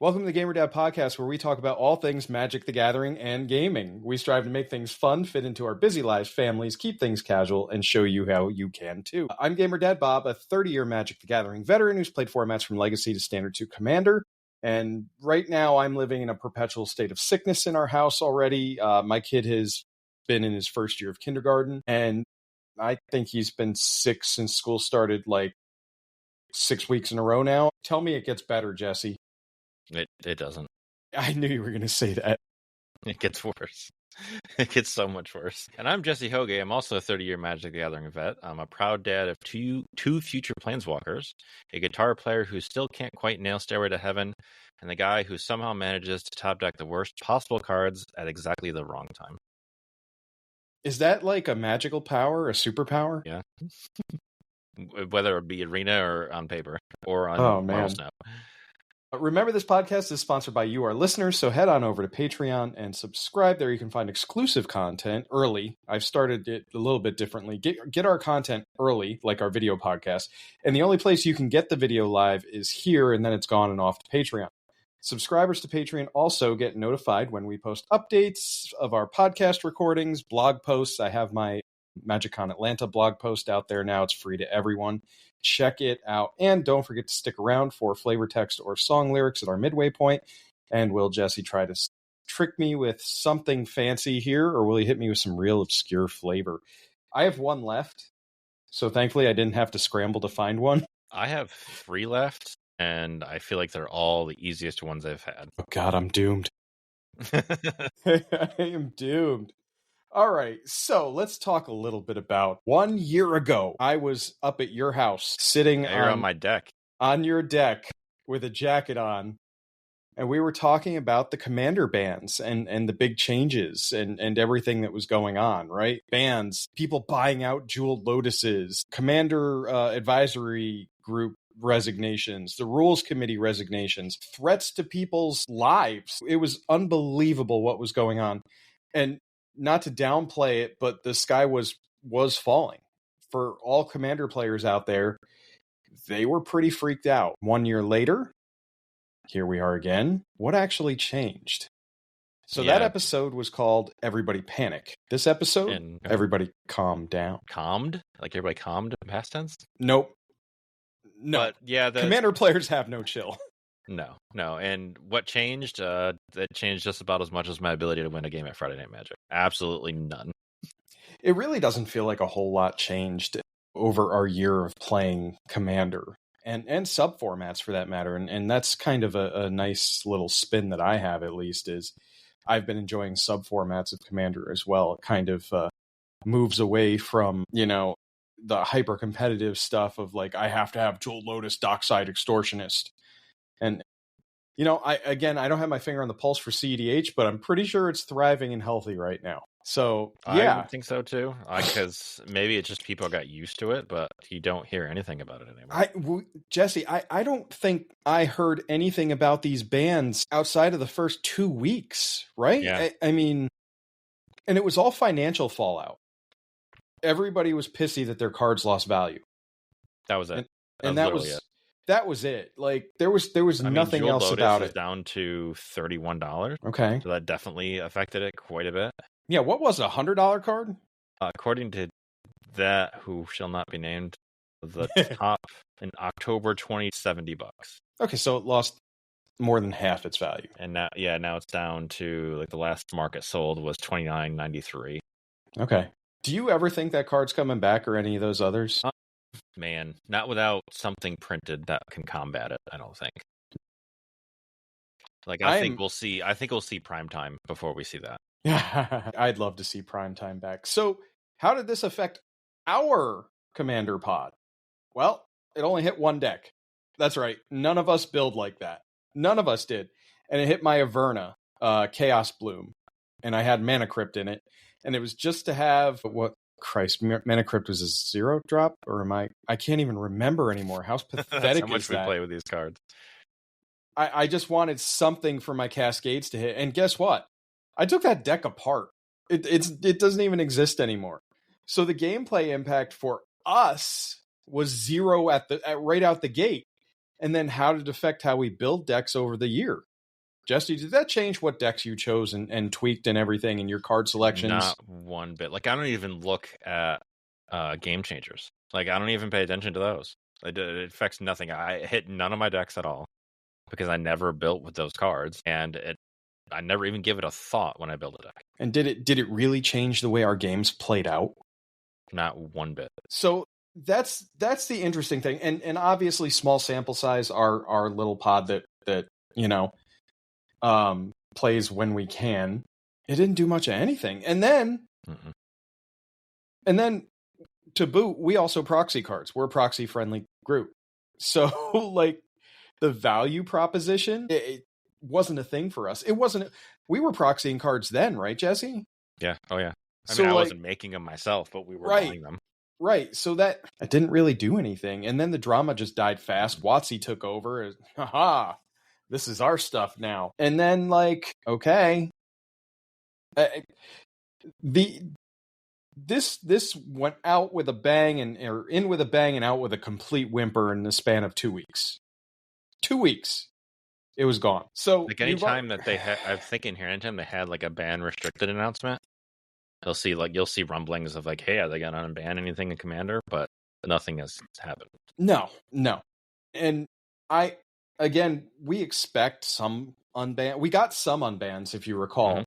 Welcome to the Gamer Dad Podcast, where we talk about all things Magic the Gathering and gaming. We strive to make things fun, fit into our busy lives, families, keep things casual, and show you how you can too. I'm Gamer Dad Bob, a 30-year Magic the Gathering veteran who's played formats from Legacy to Standard to Commander. And right now I'm living in a perpetual state of sickness in our house already. My kid has been in his first year of kindergarten, and I think he's been sick since school started, like 6 weeks in a row now. Tell me it gets better, Jesse. It doesn't. I knew you were going to say that. It gets worse. It gets so much worse. And I'm Jesse Hoge. I'm also a 30-year Magic the Gathering vet. I'm a proud dad of two future Planeswalkers, a guitar player who still can't quite nail Stairway to Heaven, and the guy who somehow manages to top deck the worst possible cards at exactly the wrong time. Is that like a magical power, a superpower? Yeah. Whether it be arena or on paper or on Marvel Snap. Remember, this podcast is sponsored by you, our listeners, so head on over to Patreon and subscribe. There you can find exclusive content early. I've started it a little bit differently. Get our content early, like our video podcast. And the only place you can get the video live is here, and then it's gone and off to Patreon. Subscribers to Patreon also get notified when we post updates of our podcast recordings, blog posts. I have my MagicCon Atlanta blog post out there now. It's free to everyone. Check it out. And don't forget to stick around for flavor text or song lyrics at our midway point. And will Jesse try to trick me with something fancy here, or will he hit me with some real obscure flavor? I have one left, so thankfully I didn't have to scramble to find one. I have 3 left, and I feel like they're all the easiest ones I've had. Oh God, I'm doomed. I am doomed. All right, so let's talk a little bit about 1 year ago. I was up at your house, sitting on my deck. On your deck with a jacket on, and we were talking about the commander bans and the big changes and everything that was going on, right? Bans, people buying out Jeweled Lotuses, commander advisory group resignations, the rules committee resignations, threats to people's lives. It was unbelievable what was going on. And not to downplay it, but the sky was falling. For all commander players out there, they were pretty freaked out. 1 year later, here we are again. What actually changed? So that episode was called Everybody Panic. This episode, Everybody Calm Down. Calmed? Like everybody calmed in past tense? Nope. No. But yeah, commander players have no chill. No. And what changed? That changed just about as much as my ability to win a game at Friday Night Magic. Absolutely none. It really doesn't feel like a whole lot changed over our year of playing Commander and sub formats for that matter. And that's kind of a nice little spin that I have, at least, is I've been enjoying sub formats of Commander as well. It kind of moves away from, the hyper competitive stuff of like, I have to have Jeweled Lotus, Dockside Extortionist. And, I don't have my finger on the pulse for CEDH, but I'm pretty sure it's thriving and healthy right now. So, yeah. I think so, too. Because maybe it's just people got used to it, but you don't hear anything about it anymore. Jesse, I don't think I heard anything about these bans outside of the first 2 weeks, right? Yeah. I mean, and it was all financial fallout. Everybody was pissy that their cards lost value. That was it. That was it. Like there was nothing else Lotus about it. Down to $31. Okay, so that definitely affected it quite a bit. Yeah, what was it? $100 card? According to that, who shall not be named, the top in October $70. Okay, so it lost more than half its value. And now it's down to like the last market sold was $29.93. Okay. Do you ever think that card's coming back or any of those others? Man, not without something printed that can combat it, I don't think. Like I think we'll see Primetime before we see that. Yeah, I'd love to see Primetime back. So, how did this affect our Commander pod? Well, it only hit one deck. That's right. None of us build like that. None of us did. And it hit my Averna, Chaos Bloom. And I had Mana Crypt in it. And it was just to have Mana Crypt was a 0 drop, or I can't even remember anymore. How pathetic That's how much is that? We play with these cards. I just wanted something for my Cascades to hit, and guess what? I took that deck apart. It doesn't even exist anymore. So the gameplay impact for us was 0 right out the gate. And then how did it affect how we build decks over the year? Jesse, did that change what decks you chose and tweaked and everything in your card selections? Not one bit. Like, I don't even look at game changers. Like, I don't even pay attention to those. It affects nothing. I hit none of my decks at all because I never built with those cards, and I never even give it a thought when I build a deck. And did it really change the way our games played out? Not one bit. So that's the interesting thing. And obviously small sample size, our little pod that plays when we can. It didn't do much of anything. And then to boot, we also proxy cards. We're a proxy friendly group. So like the value proposition, it wasn't a thing for us. We were proxying cards then, right, Jesse? Yeah. Oh yeah. I wasn't making them myself, but we were buying them. Right. So that didn't really do anything. And then the drama just died fast. WOTC took over. Haha, this is our stuff now. And then like, okay. This went out with a bang or in with a bang and out with a complete whimper in the span of 2 weeks. 2 weeks. It was gone. So like anytime that they had, I'm thinking here, anytime they had like a ban restricted announcement, you'll see rumblings of like, hey, are they going to unban anything in Commander? But nothing has happened. No. And we expect some unban. We got some unbans, if you recall.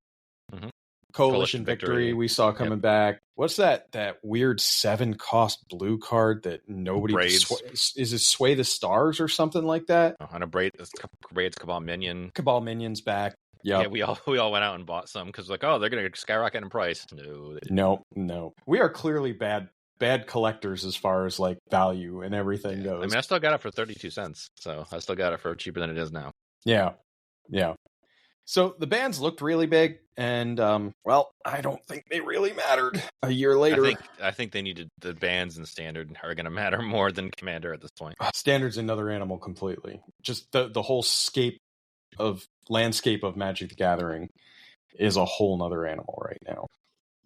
Mm-hmm. Coalition Victory we saw coming back. What's that weird 7-cost blue card that nobody is it Sway the Stars or something like that? On a Braid's Cabal Minion. Cabal Minion's back. Yep. Yeah, we all went out and bought some because like, oh, they're gonna skyrocket in price. No. We are clearly bad collectors as far as like value and everything goes. I mean, I still got it for 32 cents, so I still got it for cheaper than it is now. Yeah. So the bans looked really big, and I don't think they really mattered a year later. I think they needed the bans and Standard are going to matter more than Commander at this point. Standard's another animal completely. Just the whole landscape of Magic the Gathering is a whole nother animal right now.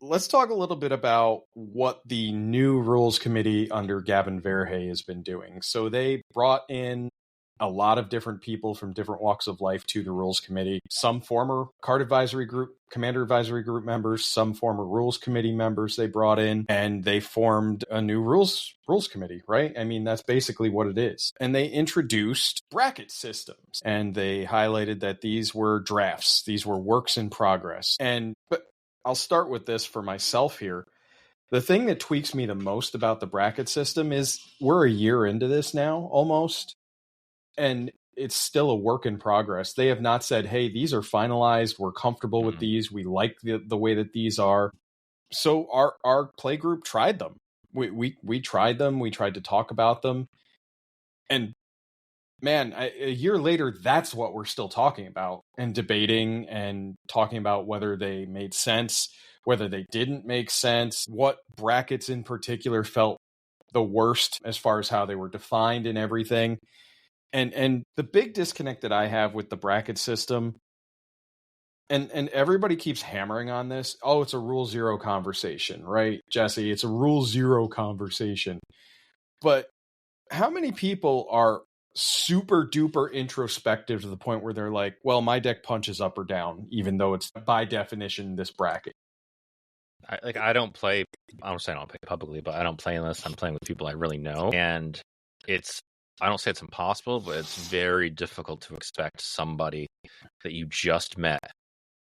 Let's talk a little bit about what the new rules committee under Gavin Verhey has been doing. So they brought in a lot of different people from different walks of life to the rules committee. Some former card advisory group, commander advisory group members, some former rules committee members they brought in, and they formed a new rules committee, right? I mean, that's basically what it is. And they introduced bracket systems, and they highlighted that these were drafts. These were works in progress. But I'll start with this for myself here. The thing that tweaks me the most about the bracket system is we're a year into this now, almost. And it's still a work in progress. They have not said, hey, these are finalized. We're comfortable with these. We like the way that these are. So our play group tried them. We tried them. We tried to talk about them. And man, a year later, that's what we're still talking about and debating and talking about whether they made sense, whether they didn't make sense, what brackets in particular felt the worst as far as how they were defined and everything. And the big disconnect that I have with the bracket system, and everybody keeps hammering on this, it's a rule zero conversation, right, Jesse? It's a rule zero conversation. But how many people are super duper introspective to the point where they're like, well, my deck punches up or down, even though it's by definition this bracket? I don't play publicly, but I don't play unless I'm playing with people I really know. And I don't say it's impossible, but it's very difficult to expect somebody that you just met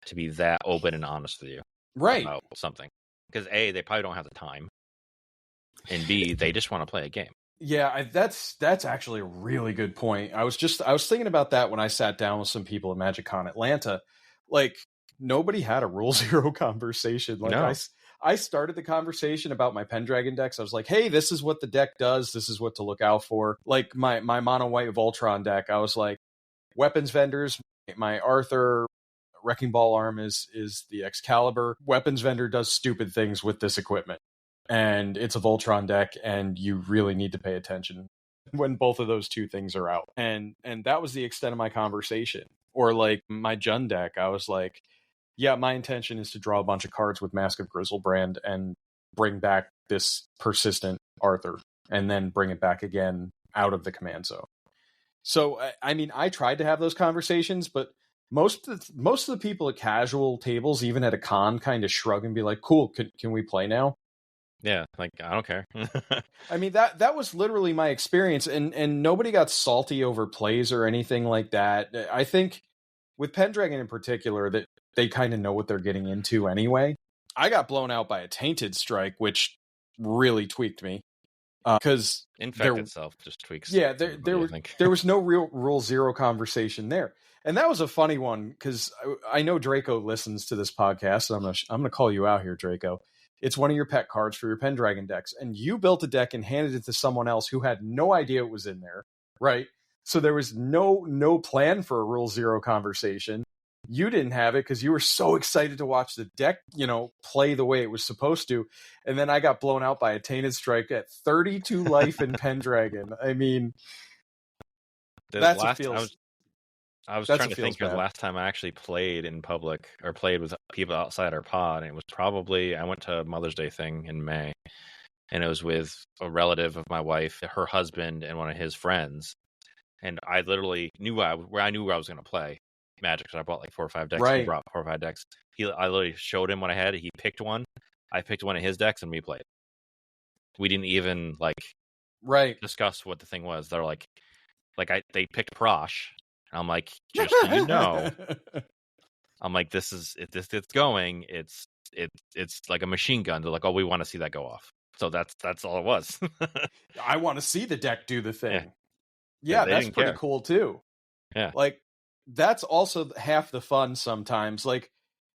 to be that open and honest with you about something. Because A, they probably don't have the time, and B, they just want to play a game. Yeah, that's actually a really good point. I was thinking about that when I sat down with some people at MagicCon Atlanta. Like, nobody had a rule zero conversation. Like, no. I started the conversation about my Pendragon decks. I was like, hey, this is what the deck does. This is what to look out for. Like my mono white Voltron deck, I was like, weapons vendors, my Arthur Wrecking Ball arm is the Excalibur. Weapons vendor does stupid things with this equipment. And it's a Voltron deck, and you really need to pay attention when both of those two things are out. And that was the extent of my conversation. Or like my Jund deck, I was like, yeah, my intention is to draw a bunch of cards with Mask of Grizzlebrand and bring back this persistent Arthur, and then bring it back again out of the command zone. So, I mean, I tried to have those conversations, but most of the people at casual tables, even at a con, kind of shrug and be like, "Cool, can we play now?" Yeah, like I don't care. I mean, that was literally my experience, and nobody got salty over plays or anything like that. I think with Pendragon in particular, that they kind of know what they're getting into anyway. I got blown out by a Tainted Strike, which really tweaked me. Because Infect itself just tweaks. Yeah, there was no real Rule Zero conversation there, and that was a funny one because I know Draco listens to this podcast, and I'm gonna call you out here, Draco. It's one of your pet cards for your Pendragon decks, and you built a deck and handed it to someone else who had no idea it was in there, right? So there was no plan for a Rule Zero conversation. You didn't have it because you were so excited to watch the deck, play the way it was supposed to. And then I got blown out by a Tainted Strike at 32 life in Pendragon. I mean, I was trying to think of the last time I actually played in public or played with people outside our pod. And it was probably, I went to a Mother's Day thing in May, and it was with a relative of my wife, her husband, and one of his friends. And I literally knew where I was going to play Magic, because I bought like 4 or 5 decks. Right. He brought 4 or 5 decks. I literally showed him what I had. He picked one. I picked one of his decks, and we played. We didn't even discuss what the thing was. They're they picked Prosh. And I'm like, just so you know, I'm like, this is it's going. It's like a machine gun. They're like, oh, we want to see that go off. So that's all it was. I want to see the deck do the thing. Yeah, that's pretty cool too. Yeah, like that's also half the fun sometimes. Like,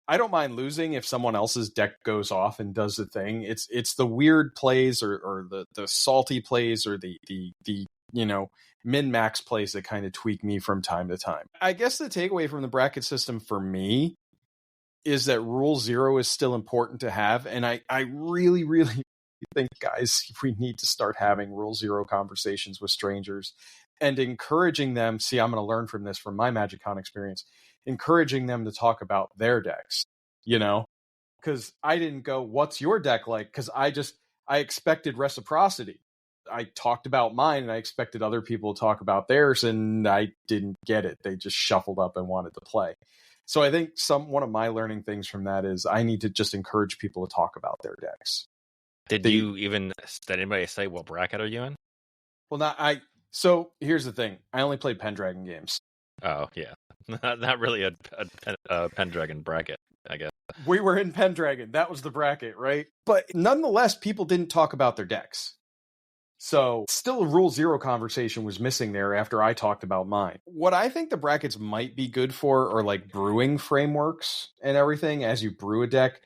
I don't mind losing if someone else's deck goes off and does the thing. It's the weird plays or the salty plays or the min-max plays that kind of tweak me from time to time. I guess the takeaway from the bracket system for me is that Rule Zero is still important to have, and I really, really think, guys, we need to start having Rule Zero conversations with strangers and encouraging them. See, I'm going to learn from this from my MagicCon experience, encouraging them to talk about their decks, because I didn't go, what's your deck like? Because I expected reciprocity. I talked about mine and I expected other people to talk about theirs, and I didn't get it. They just shuffled up and wanted to play. So I think one of my learning things from that is I need to just encourage people to talk about their decks. Did anybody say what bracket are you in? Well, so here's the thing. I only played Pendragon games. Oh, yeah. Not really a Pendragon bracket, I guess. We were in Pendragon. That was the bracket, right? But nonetheless, people didn't talk about their decks. So still a Rule Zero conversation was missing there after I talked about mine. What I think the brackets might be good for are like brewing frameworks and everything. As you brew a deck,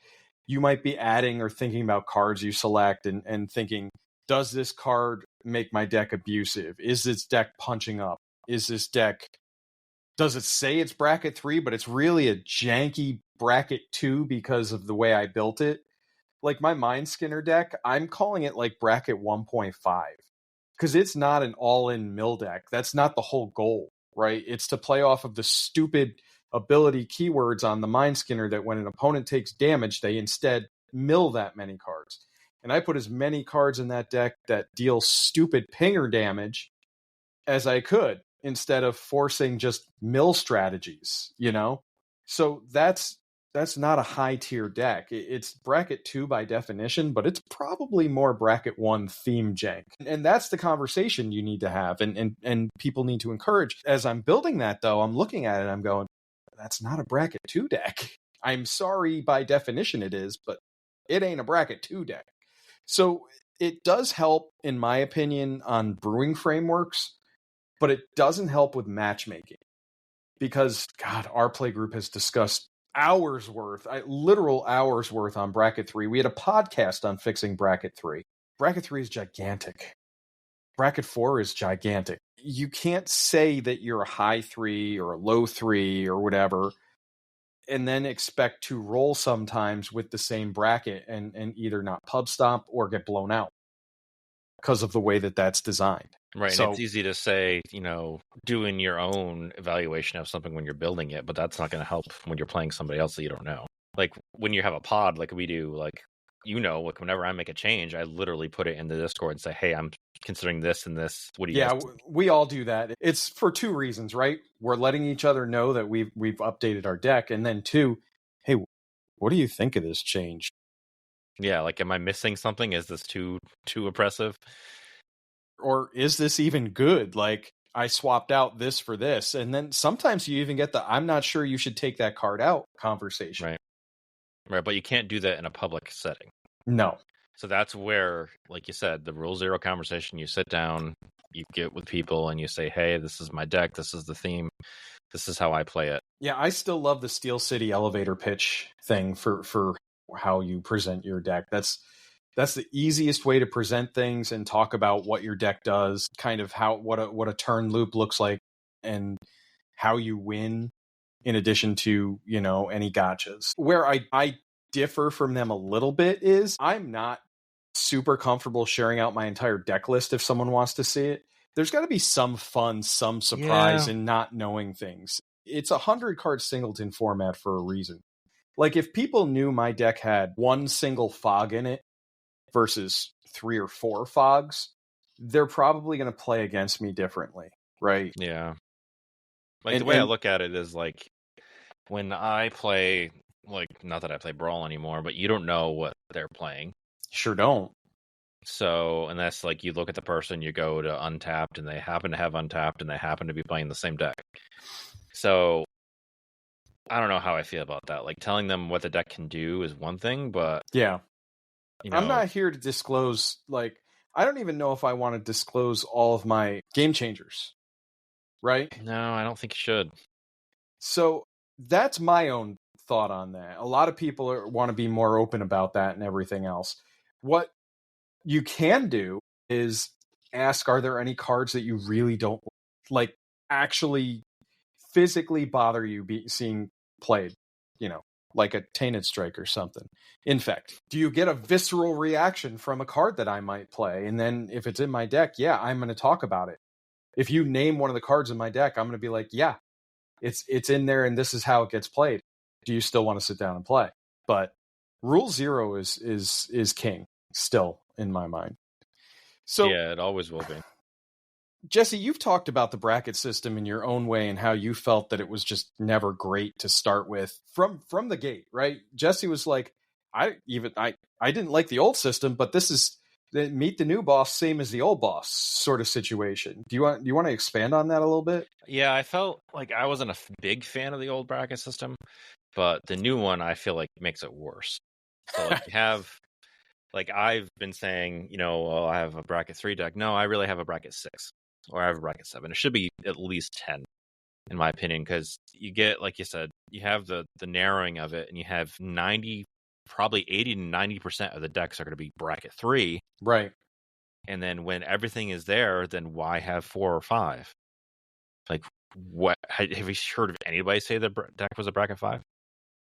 you might be adding or thinking about cards you select and thinking, does this card make my deck abusive? Is this deck punching up? Does it say it's bracket 3, but it's really a janky bracket 2 because of the way I built it? Like my Mind Skinner deck, I'm calling it like bracket 1.5 because it's not an all-in mill deck. That's not the whole goal, right? It's to play off of the stupid ability keywords on the Mind Skinner that when an opponent takes damage, they instead mill that many cards. And I put as many cards in that deck that deal stupid pinger damage as I could instead of forcing just mill strategies, So that's not a high tier deck. It's bracket 2 by definition, but it's probably more bracket 1 theme jank. And that's the conversation you need to have and people need to encourage. As I'm building that though, I'm looking at it, I'm going, that's not a bracket 2 deck. I'm sorry, by definition it is, but it ain't a bracket 2 deck. So it does help, in my opinion, on brewing frameworks, but it doesn't help with matchmaking. Because, God, our play group has discussed literal hours worth on bracket 3. We had a podcast on fixing bracket 3. Bracket 3 is gigantic. Bracket 4 is gigantic. You can't say that you're a high 3 or a low 3 or whatever and then expect to roll sometimes with the same bracket and either not pub stomp or get blown out because of the way that that's designed. Right, so, and it's easy to say, doing your own evaluation of something when you're building it, but that's not going to help when you're playing somebody else that you don't know. Like when you have a pod like we do, whenever I make a change, I literally put it in the Discord and say, hey, I'm considering this and this. What do you guys think? We all do that. It's for two reasons, right? We're letting each other know that we've updated our deck, and then two, hey, what do you think of this change? Yeah, like, am I missing something? Is this too oppressive? Or is this even good? Like, I swapped out this for this. And then sometimes you even get the I'm not sure you should take that card out conversation. Right, but you can't do that in a public setting. No. So that's where, like you said, the Rule Zero conversation, you sit down, you get with people, and you say, hey, this is my deck, this is the theme, this is how I play it. Yeah, I still love the Steel City elevator pitch thing for how you present your deck. That's the easiest way to present things and talk about what your deck does, kind of what a turn loop looks like, and how you win, in addition to, any gotchas. Where I differ from them a little bit is I'm not super comfortable sharing out my entire deck list if someone wants to see it. There's got to be some fun, some surprise in not knowing things. It's a 100-card singleton format for a reason. Like, if people knew my deck had one single fog in it versus 3 or 4 fogs, they're probably going to play against me differently, right? Yeah. Like, the way I look at it is, like, when I play, like, not that I play Brawl anymore, but you don't know what they're playing. Sure don't. So, unless, like, you look at the person, you go to Untapped, and they happen to have Untapped, and they happen to be playing the same deck. So, I don't know how I feel about that. Like, telling them what the deck can do is one thing, but... Yeah. I'm not here to disclose, like, I don't even know if I want to disclose all of my game changers, right? No, I don't think you should. So, that's my own thought on that. A lot of people want to be more open about that and everything else. What you can do is ask, are there any cards that you really don't like, actually physically bother you seeing played, like a Tainted Strike or something? Infect. Do you get a visceral reaction from a card that I might play? And then if it's in my deck, yeah, I'm going to talk about it. If you name one of the cards in my deck, I'm going to be like, yeah, it's in there and this is how it gets played. Do you still want to sit down and play? But Rule Zero is king still in my mind. So yeah, it always will be. Jesse, you've talked about the bracket system in your own way and how you felt that it was just never great to start with from the gate, right? Jesse was like, I didn't like the old system, but this is meet the new boss, same as the old boss sort of situation. Do you want to expand on that a little bit? Yeah, I felt like I wasn't a big fan of the old bracket system, but the new one I feel like makes it worse. So like you have, like I've been saying, I have a bracket 3 deck. No, I really have a bracket 6, or I have a bracket 7. It should be at least 10, in my opinion, because you get, like you said, you have the narrowing of it, and you have 90, probably 80 to 90% of the decks are going to be bracket 3. Right. And then when everything is there, then why have 4 or 5? Like, what? Have you heard of anybody say the deck was a bracket 5?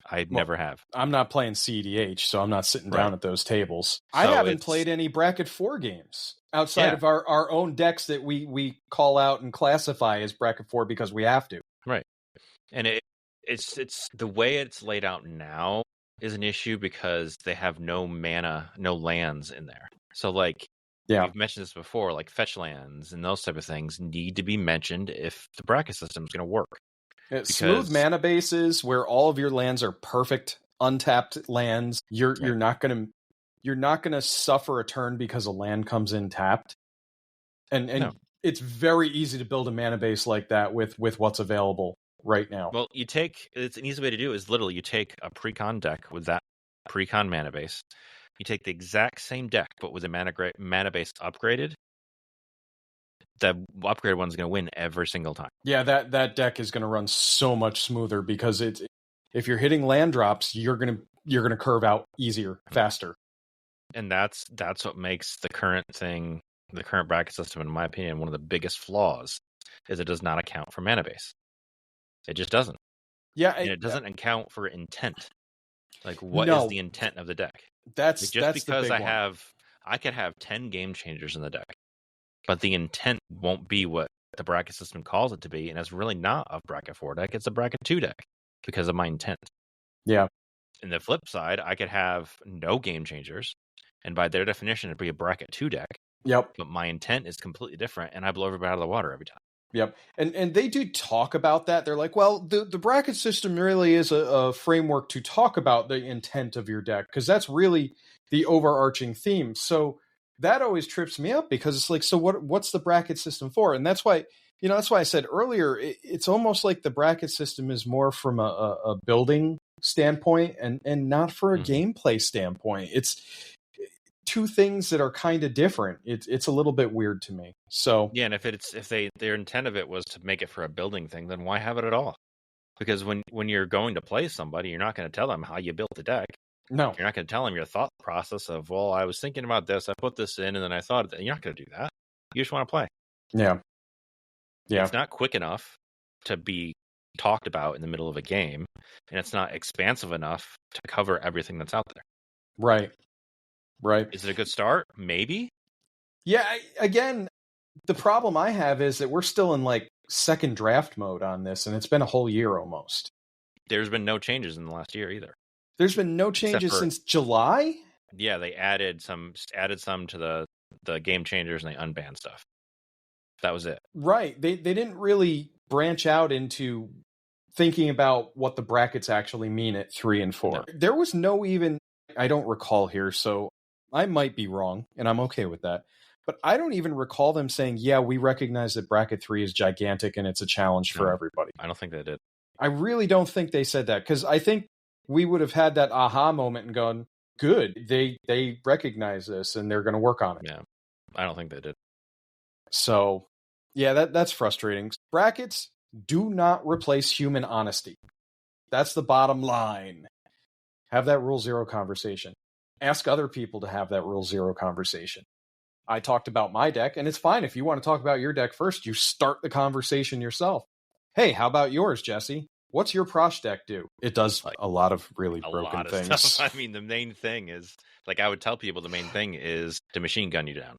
I never have. I'm not playing CEDH, so I'm not sitting down at those tables. So I haven't played any bracket 4 games outside of our own decks that we call out and classify as bracket 4 because we have to. Right. And it's the way it's laid out now is an issue because they have no mana, no lands in there. So like, we've mentioned this before, like fetch lands and those type of things need to be mentioned if the bracket system is going to work. Smooth mana bases where all of your lands are perfect untapped lands. You're not gonna suffer a turn because a land comes in tapped. And it's very easy to build a mana base like that with what's available right now. Well, it's an easy way to do it is literally you take a pre-con deck with that pre-con mana base. You take the exact same deck but with a mana base upgraded. The upgraded one's going to win every single time. Yeah, that deck is going to run so much smoother because if you're hitting land drops, you're going to curve out easier, faster. And that's what makes the current bracket system, in my opinion, one of the biggest flaws is it does not account for mana base. It just doesn't. Yeah, and it doesn't account for intent. Like, what is the intent of the deck? That's like, just because I could have 10 game changers in the deck. But the intent won't be what the bracket system calls it to be, and it's really not a bracket 4 deck, it's a bracket 2 deck because of my intent. Yeah. In the flip side, I could have no game changers, and by their definition, it'd be a bracket 2 deck, Yep. but my intent is completely different, and I blow everybody out of the water every time. Yep. And they do talk about that. They're like, well, the bracket system really is a framework to talk about the intent of your deck, because that's really the overarching theme. So that always trips me up, because it's like, so what's the bracket system for? And that's why, that's why I said earlier, it's almost like the bracket system is more from a building standpoint and not for a gameplay standpoint. It's two things that are kind of different. It's a little bit weird to me. So yeah, and if their intent of it was to make it for a building thing, then why have it at all? Because when you're going to play somebody, you're not going to tell them how you built the deck. no, You're not going to tell them your thought process of, well, I was thinking about this, I put this in, and then I thought that. You're not going to do that. You just want to play. yeah. It's not quick enough to be talked about in the middle of a game, and it's not expansive enough to cover everything that's out there. Right. Is it a good start? Maybe. Yeah. Again, the problem I have is that we're still in like second draft mode on this, and it's been a whole year almost. There's been no changes in the last year either. There's been no changes since July? Yeah, they added some to the game changers, and they unbanned stuff. That was it. Right. They didn't really branch out into thinking about what the brackets actually mean at 3 and 4. No. There was no even, I don't recall here, so I might be wrong, and I'm okay with that. But I don't even recall them saying, yeah, we recognize that bracket 3 is gigantic and it's a challenge for everybody. I don't think they did. I really don't think they said that, because I think we would have had that aha moment and gone, good, they recognize this and they're going to work on it. Yeah, I don't think they did. So, yeah, that's frustrating. Brackets do not replace human honesty. That's the bottom line. Have that rule 0 conversation. Ask other people to have that rule 0 conversation. I talked about my deck, and it's fine if you want to talk about your deck first. You start the conversation yourself. Hey, how about yours, Jesse? What's your Prosh deck do? It does a lot of really broken things. Stuff. I mean, the main thing is, like, I would tell people the main thing is to machine gun you down.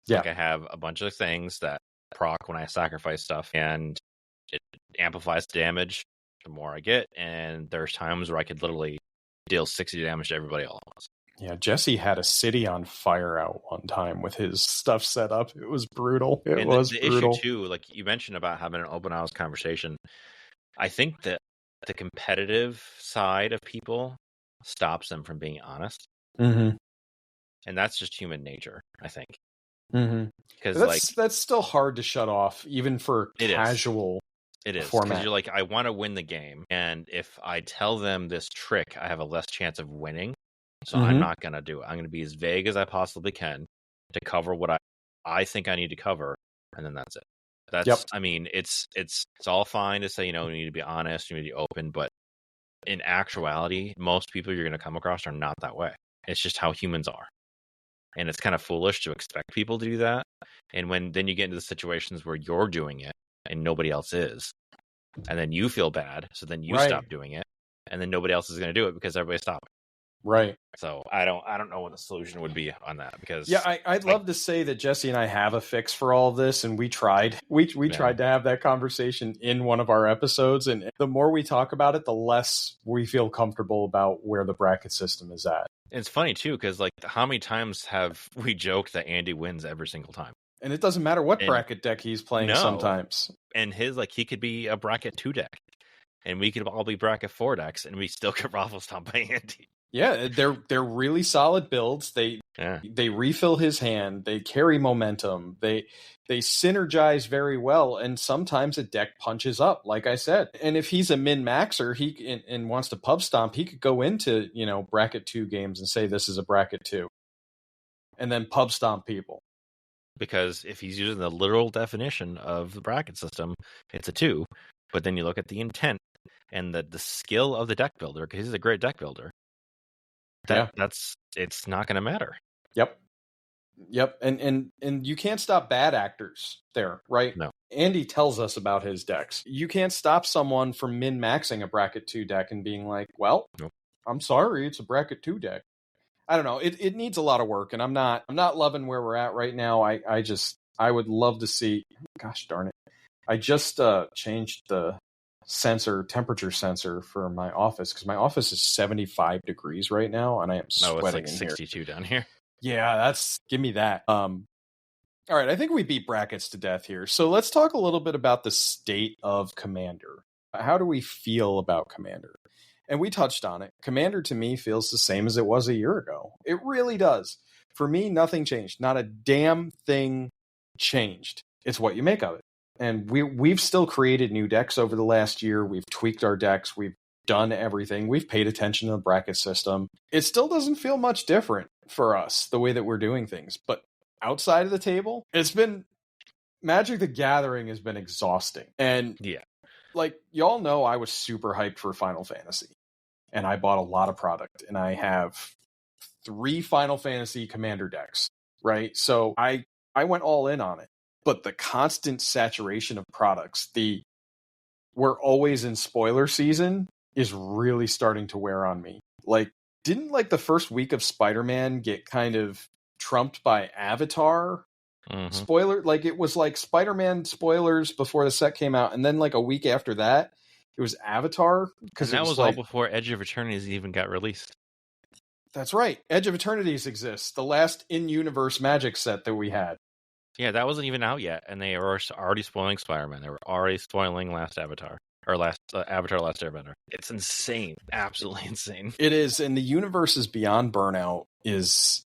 Yeah. Like, I have a bunch of things that proc when I sacrifice stuff, and it amplifies damage the more I get, and there's times where I could literally deal 60 damage to everybody all at once. Yeah, Jesse had a city on fire out one time with his stuff set up. It was brutal. It was brutal. Issue too, like you mentioned about having an open house conversation, I think that the competitive side of people stops them from being honest. Mm-hmm. And that's just human nature, I think. Mm-hmm. Because that's still hard to shut off, even for casual. It is. Format. Because you're like, I want to win the game, and if I tell them this trick, I have a less chance of winning. So I'm not going to do it. I'm going to be as vague as I possibly can to cover what I think I need to cover, and then that's it. I mean, it's all fine to say, you need to be honest, you need to be open, but in actuality, most people you're going to come across are not that way. It's just how humans are. And it's kind of foolish to expect people to do that. And then you get into the situations where you're doing it and nobody else is, and then you feel bad, so then you stop doing it, and then nobody else is going to do it because everybody stopped. Right. So I don't know what the solution would be on that, because I'd love to say that Jesse and I have a fix for all of this, and we tried. We tried to have that conversation in one of our episodes, and the more we talk about it, the less we feel comfortable about where the bracket system is at. It's funny too, because like, how many times have we joked that Andy wins every single time? And it doesn't matter what bracket deck he's playing sometimes. And he could be a bracket 2 deck, and we could all be bracket 4 decks, and we still get raffle stomped by Andy. Yeah, they're really solid builds. They refill his hand. They carry momentum. They synergize very well, and sometimes a deck punches up, like I said. And if he's a min-maxer, and wants to pub stomp, he could go into bracket 2 games and say this is a bracket 2, and then pub stomp people. Because if he's using the literal definition of the bracket system, it's a 2. But then you look at the intent and the skill of the deck builder, because he's a great deck builder. It's not going to matter. Yep. And you can't stop bad actors there, right? No. Andy tells us about his decks. You can't stop someone from min-maxing a bracket 2 deck and being like, well, nope. I'm sorry, it's a bracket 2 deck. I don't know. It needs a lot of work, and I'm not loving where we're at right now. I would love to see, gosh darn it. I just changed the temperature sensor for my office, because my office is 75 degrees right now, and I am sweating. It's like 62 down here. Yeah, give me that. All right, I think we beat brackets to death here. So let's talk a little bit about the state of Commander. How do we feel about Commander? And we touched on it. Commander to me feels the same as it was a year ago. It really does. For me, nothing changed. Not a damn thing changed. It's what you make of it. And we've still created new decks over the last year. We've tweaked our decks. We've done everything. We've paid attention to the bracket system. It still doesn't feel much different for us, the way that we're doing things. But outside of the table, it's been Magic the Gathering has been exhausting. And Yeah. like y'all know, I was super hyped for Final Fantasy. And I bought a lot of product. And I have 3 Final Fantasy Commander decks, right? So I went all in on it. But the constant saturation of products, we're always in spoiler season, is really starting to wear on me. Like, didn't like the first week of Spider-Man get kind of trumped by Avatar spoiler? Like, it was like Spider-Man spoilers before the set came out, and then like a week after that, it was Avatar. Because that was like, all before Edge of Eternities even got released. That's right. Edge of Eternities exists, the last in-universe Magic set that we had. Yeah, that wasn't even out yet, and they were already spoiling Spider-Man. They were already spoiling Last Avatar, or Avatar: Last Airbender. It's insane, absolutely insane. It is, and the universes beyond Burnout is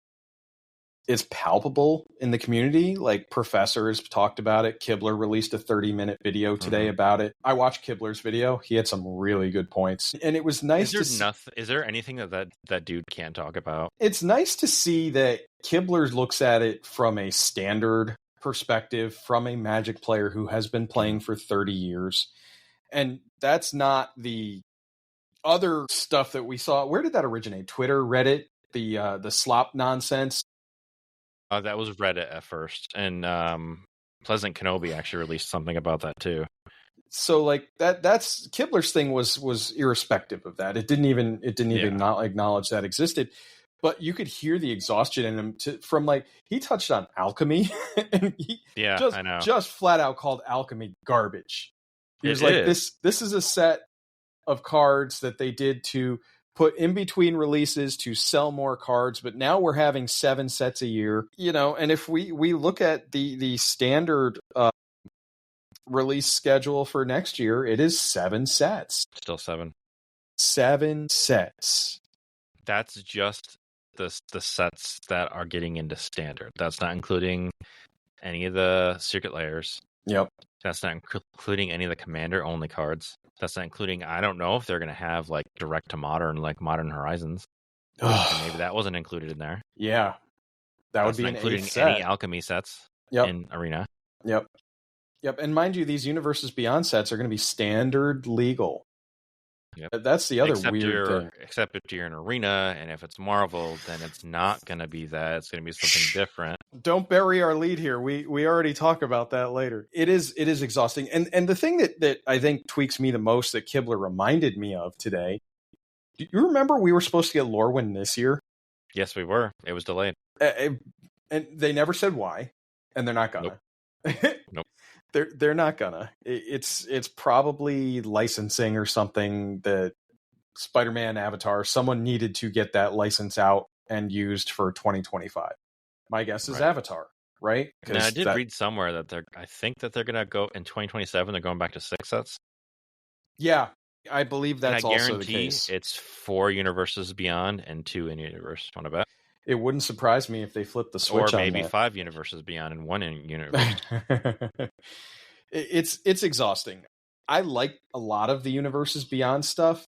palpable in the community. Like, professors talked about it. Kibler released a 30-minute video today about it. I watched Kibler's video. He had some really good points, and it was nice. Is there anything that dude can't talk about? It's nice to see that Kibler looks at it from a standard perspective, from a Magic player who has been playing for 30 years. And that's not the other stuff that we saw. Where did that originate? Twitter, Reddit, the slop nonsense? That was Reddit at first. And Pleasant Kenobi actually released something about that too. So like that's Kibler's thing was irrespective of that. It didn't even not acknowledge that existed. But you could hear the exhaustion in him from like, he touched on alchemy and he I know. Just flat out called alchemy garbage. He was like, this is a set of cards that they did to put in between releases to sell more cards, but now we're having 7 sets a year, and if we look at the standard release schedule for next year, it is 7 sets. Still 7. 7 sets. That's just the sets that are getting into standard. That's not including any of the secret layers. Yep. That's not including any of the commander only cards. That's not including, I don't know if they're going to have like direct to modern, like Modern Horizons. Maybe that wasn't included in there. Yeah. That would be including any alchemy sets in Arena. Yep. And mind you, these Universes Beyond sets are going to be standard legal. Yep. That's the other weird thing. Except if you're in Arena, and if it's Marvel, then it's not going to be that. It's going to be something different. Don't bury our lead here. We already talk about that later. It is exhausting. And the thing that I think tweaks me the most that Kibler reminded me of today, do you remember we were supposed to get Lorwyn this year? Yes, we were. It was delayed. And they never said why, and they're not gonna. Nope. They're not gonna. It's probably licensing or something that Spider-Man Avatar, someone needed to get that license out and used for 2025. My guess is Avatar, right? Now, I did read somewhere that I think that they're gonna go in 2027. They're going back to 6 sets. Yeah, I believe that's also the case. It's 4 Universes Beyond and 2 in Universe. Want to bet? It wouldn't surprise me if they flipped the switch on that. Or maybe 5 Universes Beyond and 1 in Universe. It's exhausting. I like a lot of the Universes Beyond stuff,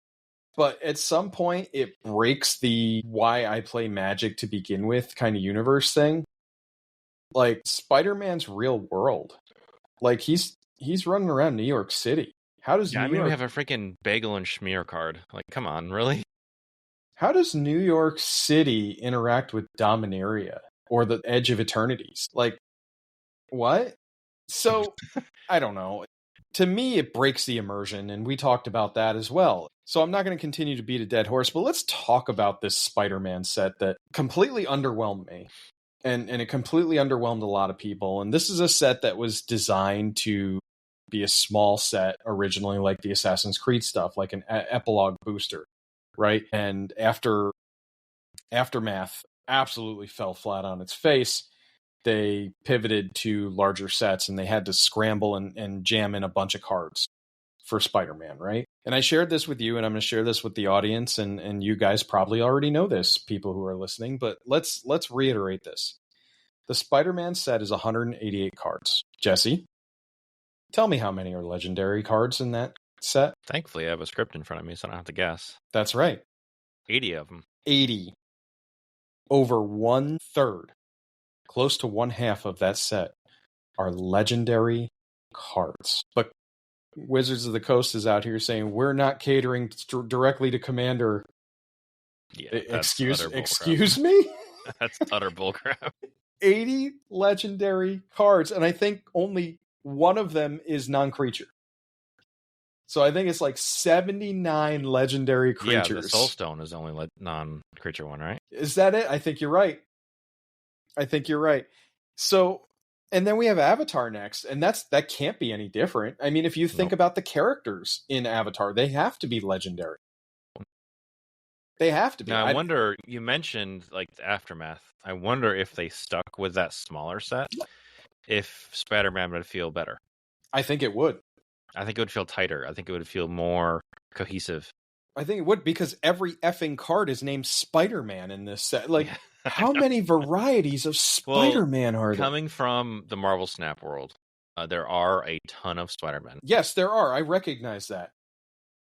but at some point it breaks the why I play Magic to begin with kind of universe thing. Like Spider-Man's real world. Like he's running around New York City. How does New York... we have a freaking bagel and schmear card. Like, come on, really? How does New York City interact with Dominaria or the Edge of Eternities? Like, what? So, I don't know. To me, it breaks the immersion, and we talked about that as well. So I'm not going to continue to beat a dead horse, but let's talk about this Spider-Man set that completely underwhelmed me. And it completely underwhelmed a lot of people. And this is a set that was designed to be a small set originally, like the Assassin's Creed stuff, like an epilogue booster. Right. And Aftermath absolutely fell flat on its face. they pivoted to larger sets and they had to scramble and jam in a bunch of cards for Spider-Man, right? And I shared this with you, and I'm going to share this with the audience, and you guys probably already know this, people who are listening, but let's reiterate this. The Spider-Man set is 188 cards. Jesse, tell me how many are legendary cards in that set? Thankfully, I have a script in front of me, so I don't have to guess. That's right. 80 of them. 80. Over 1/3, close to 1/2 of that set are legendary cards. But Wizards of the Coast is out here saying we're not catering directly to Commander. Yeah, excuse me? That's utter bullcrap. 80 legendary cards, and I think only one of them is non-creature. So I think it's like 79 legendary creatures. Yeah, the Soulstone is the only non-creature one, right? Is that it? I think you're right. So, and then we have Avatar next, and that can't be any different. I mean, if you think about the characters in Avatar, they have to be legendary. They have to be. Now, I wonder, you mentioned like the Aftermath. I wonder if they stuck with that smaller set, if Spider-Man would feel better. I think it would. I think it would feel tighter. I think it would feel more cohesive. I think it would, because every effing card is named Spider-Man in this set. Like, how many varieties of Spider-Man are there? Coming from the Marvel Snap world, there are a ton of Spider-Man. Yes, there are. I recognize that.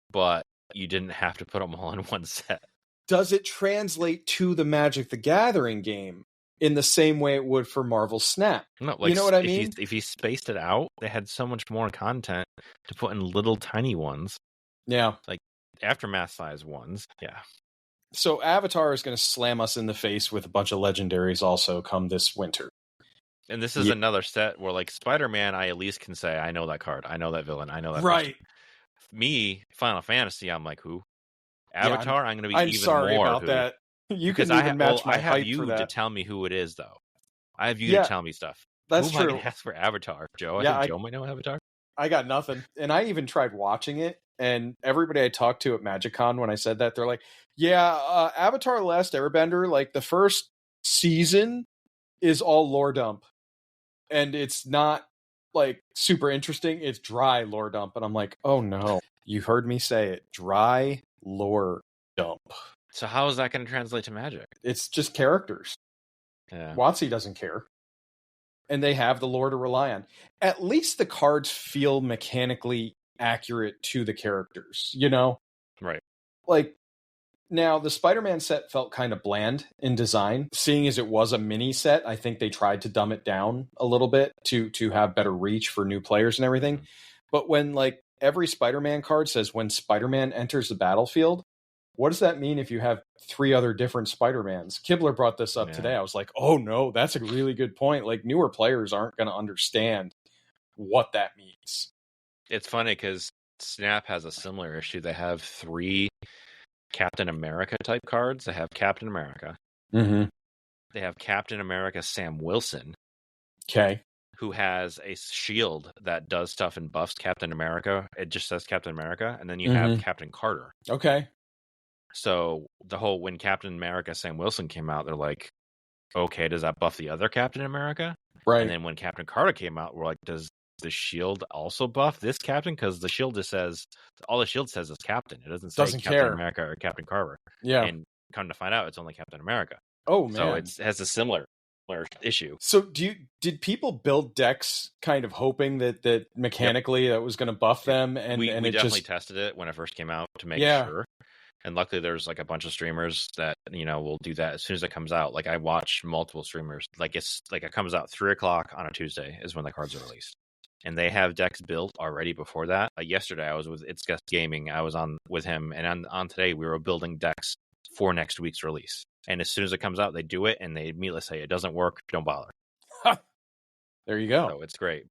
But you didn't have to put them all in one set. Does it translate to the Magic the Gathering game in the same way it would for Marvel Snap? No, like, you know what I mean? If you spaced it out, they had so much more content to put in little tiny ones. Yeah. Like Aftermath size ones. Yeah. So Avatar is going to slam us in the face with a bunch of legendaries also come this winter. And this is another set where, like, Spider-Man, I at least can say, I know that card. I know that villain. I know that right. person. Me, Final Fantasy, I'm like, who? Avatar, I'm going to be even sorry more about who. that. You can even match my I have hype you for that. to tell me who it is, though. I have you to tell me stuff. That's who true. Am I going to ask for Avatar? Joe? I think Joe might know Avatar. I got nothing. And I even tried watching it. And everybody I talked to at MagicCon, when I said that, they're like, yeah, Avatar: The Last Airbender, like the first season is all lore dump. And it's not like super interesting. It's dry lore dump. And I'm like, oh no, you heard me say it. Dry lore dump. So how is that going to translate to Magic? It's just characters. Yeah. WOTC doesn't care. And they have the lore to rely on. At least the cards feel mechanically accurate to the characters, you know? Right. Like, now the Spider-Man set felt kind of bland in design. Seeing as it was a mini set, I think they tried to dumb it down a little bit to have better reach for new players and everything. Mm-hmm. But when, like, every Spider-Man card says when Spider-Man enters the battlefield, what does that mean if you have 3 other different Spider-Mans? Kibler brought this up today. I was like, oh no, that's a really good point. Like, newer players aren't going to understand what that means. It's funny because Snap has a similar issue. They have 3 Captain America type cards. They have Captain America. Mm-hmm. They have Captain America Sam Wilson. Okay. Who has a shield that does stuff and buffs Captain America. It just says Captain America. And then you have Captain Carter. Okay. So when Captain America Sam Wilson came out, they're like, okay, does that buff the other Captain America? Right. And then when Captain Carter came out, we're like, does the shield also buff this Captain? Because the shield just says, all the shield says is Captain. It doesn't say Captain America or Captain Carter. Yeah. And come to find out, it's only Captain America. Oh, man. So it has a similar issue. So did people build decks kind of hoping that mechanically that was going to buff them? And we it definitely just tested it when it first came out to make sure. And luckily there's like a bunch of streamers that, will do that as soon as it comes out. Like I watch multiple streamers, like it comes out 3:00 on a Tuesday is when the cards are released. And they have decks built already before that. Yesterday I was with It's Just Gaming. I was on with him, and on today we were building decks for next week's release. And as soon as it comes out, they do it, and they immediately say, it doesn't work, don't bother. There you go. So it's great.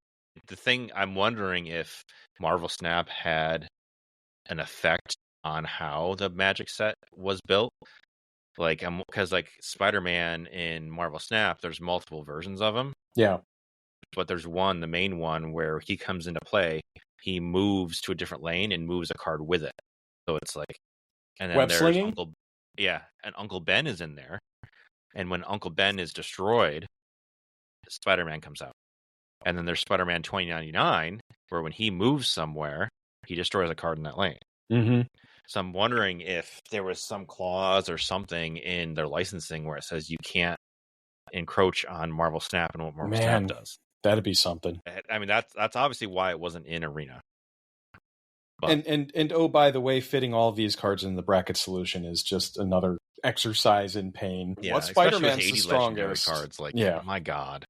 The thing, I'm wondering if Marvel Snap had an effect on how the Magic set was built. Like, because like Spider-Man in Marvel Snap, there's multiple versions of him. Yeah. But there's the main one, where he comes into play, he moves to a different lane and moves a card with it. So it's like, and then web-slinging? And Uncle Ben is in there. And when Uncle Ben is destroyed, Spider-Man comes out. And then there's Spider-Man 2099, where when he moves somewhere, he destroys a card in that lane. Mm-hmm. So I'm wondering if there was some clause or something in their licensing where it says you can't encroach on Marvel Snap and what Marvel Snap does. That'd be something. I mean, that's obviously why it wasn't in Arena. But, and oh, by the way, fitting all of these cards in the bracket solution is just another exercise in pain. Yeah, what Spider-Man's the legendary strongest? Cards, like, yeah, my God.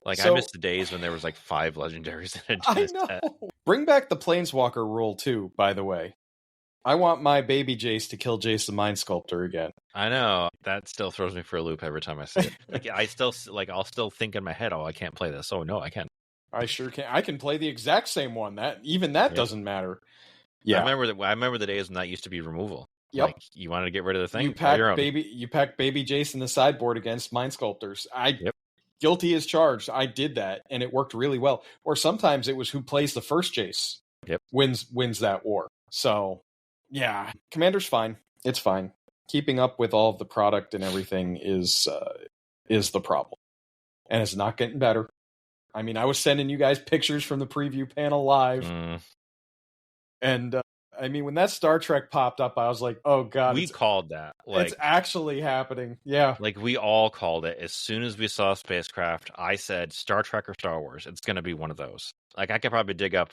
Like, so, I miss the days when there was like 5 legendaries in a I know. set. Bring back the Planeswalker rule too, by the way. I want my baby Jace to kill Jace the Mind Sculptor again. I know. That still throws me for a loop every time I see it. Like, I'll still think in my head, oh, I can't play this. Oh, no, I can. I sure can. I can play the exact same one. That doesn't matter. Yeah. I remember the days when that used to be removal. Yep. Like, you wanted to get rid of the thing? You pack baby Jace in the sideboard against Mind Sculptors. Guilty as charged. I did that, and it worked really well. Or sometimes it was who plays the first Jace wins that war. So, yeah, Commander's fine. It's fine. Keeping up with all of the product and everything is the problem, and it's not getting better. I mean, I was sending you guys pictures from the preview panel live, and I mean, when that Star Trek popped up, I was like, "Oh God!" We called that. Like, it's actually happening. Yeah, like we all called it as soon as we saw spacecraft. I said, "Star Trek or Star Wars." It's going to be one of those. Like, I could probably dig up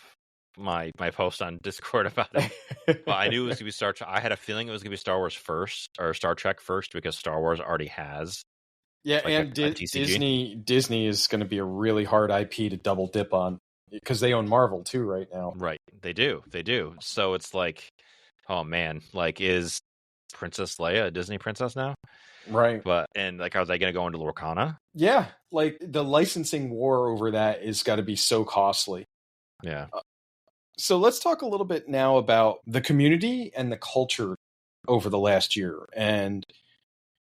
my post on Discord about it, but I knew it was going to be Star Trek. I had a feeling it was going to be Star Wars first or Star Trek first because Star Wars already has. Yeah, like and Disney is going to be a really hard IP to double dip on. Because they own Marvel too right now. Right. They do. So it's like, oh man, like, is Princess Leia a Disney princess now? Right. But, and like, are they going to go into Lorcana? Yeah. Like, the licensing war over that is got to be so costly. Yeah. So let's talk a little bit now about the community and the culture over the last year. And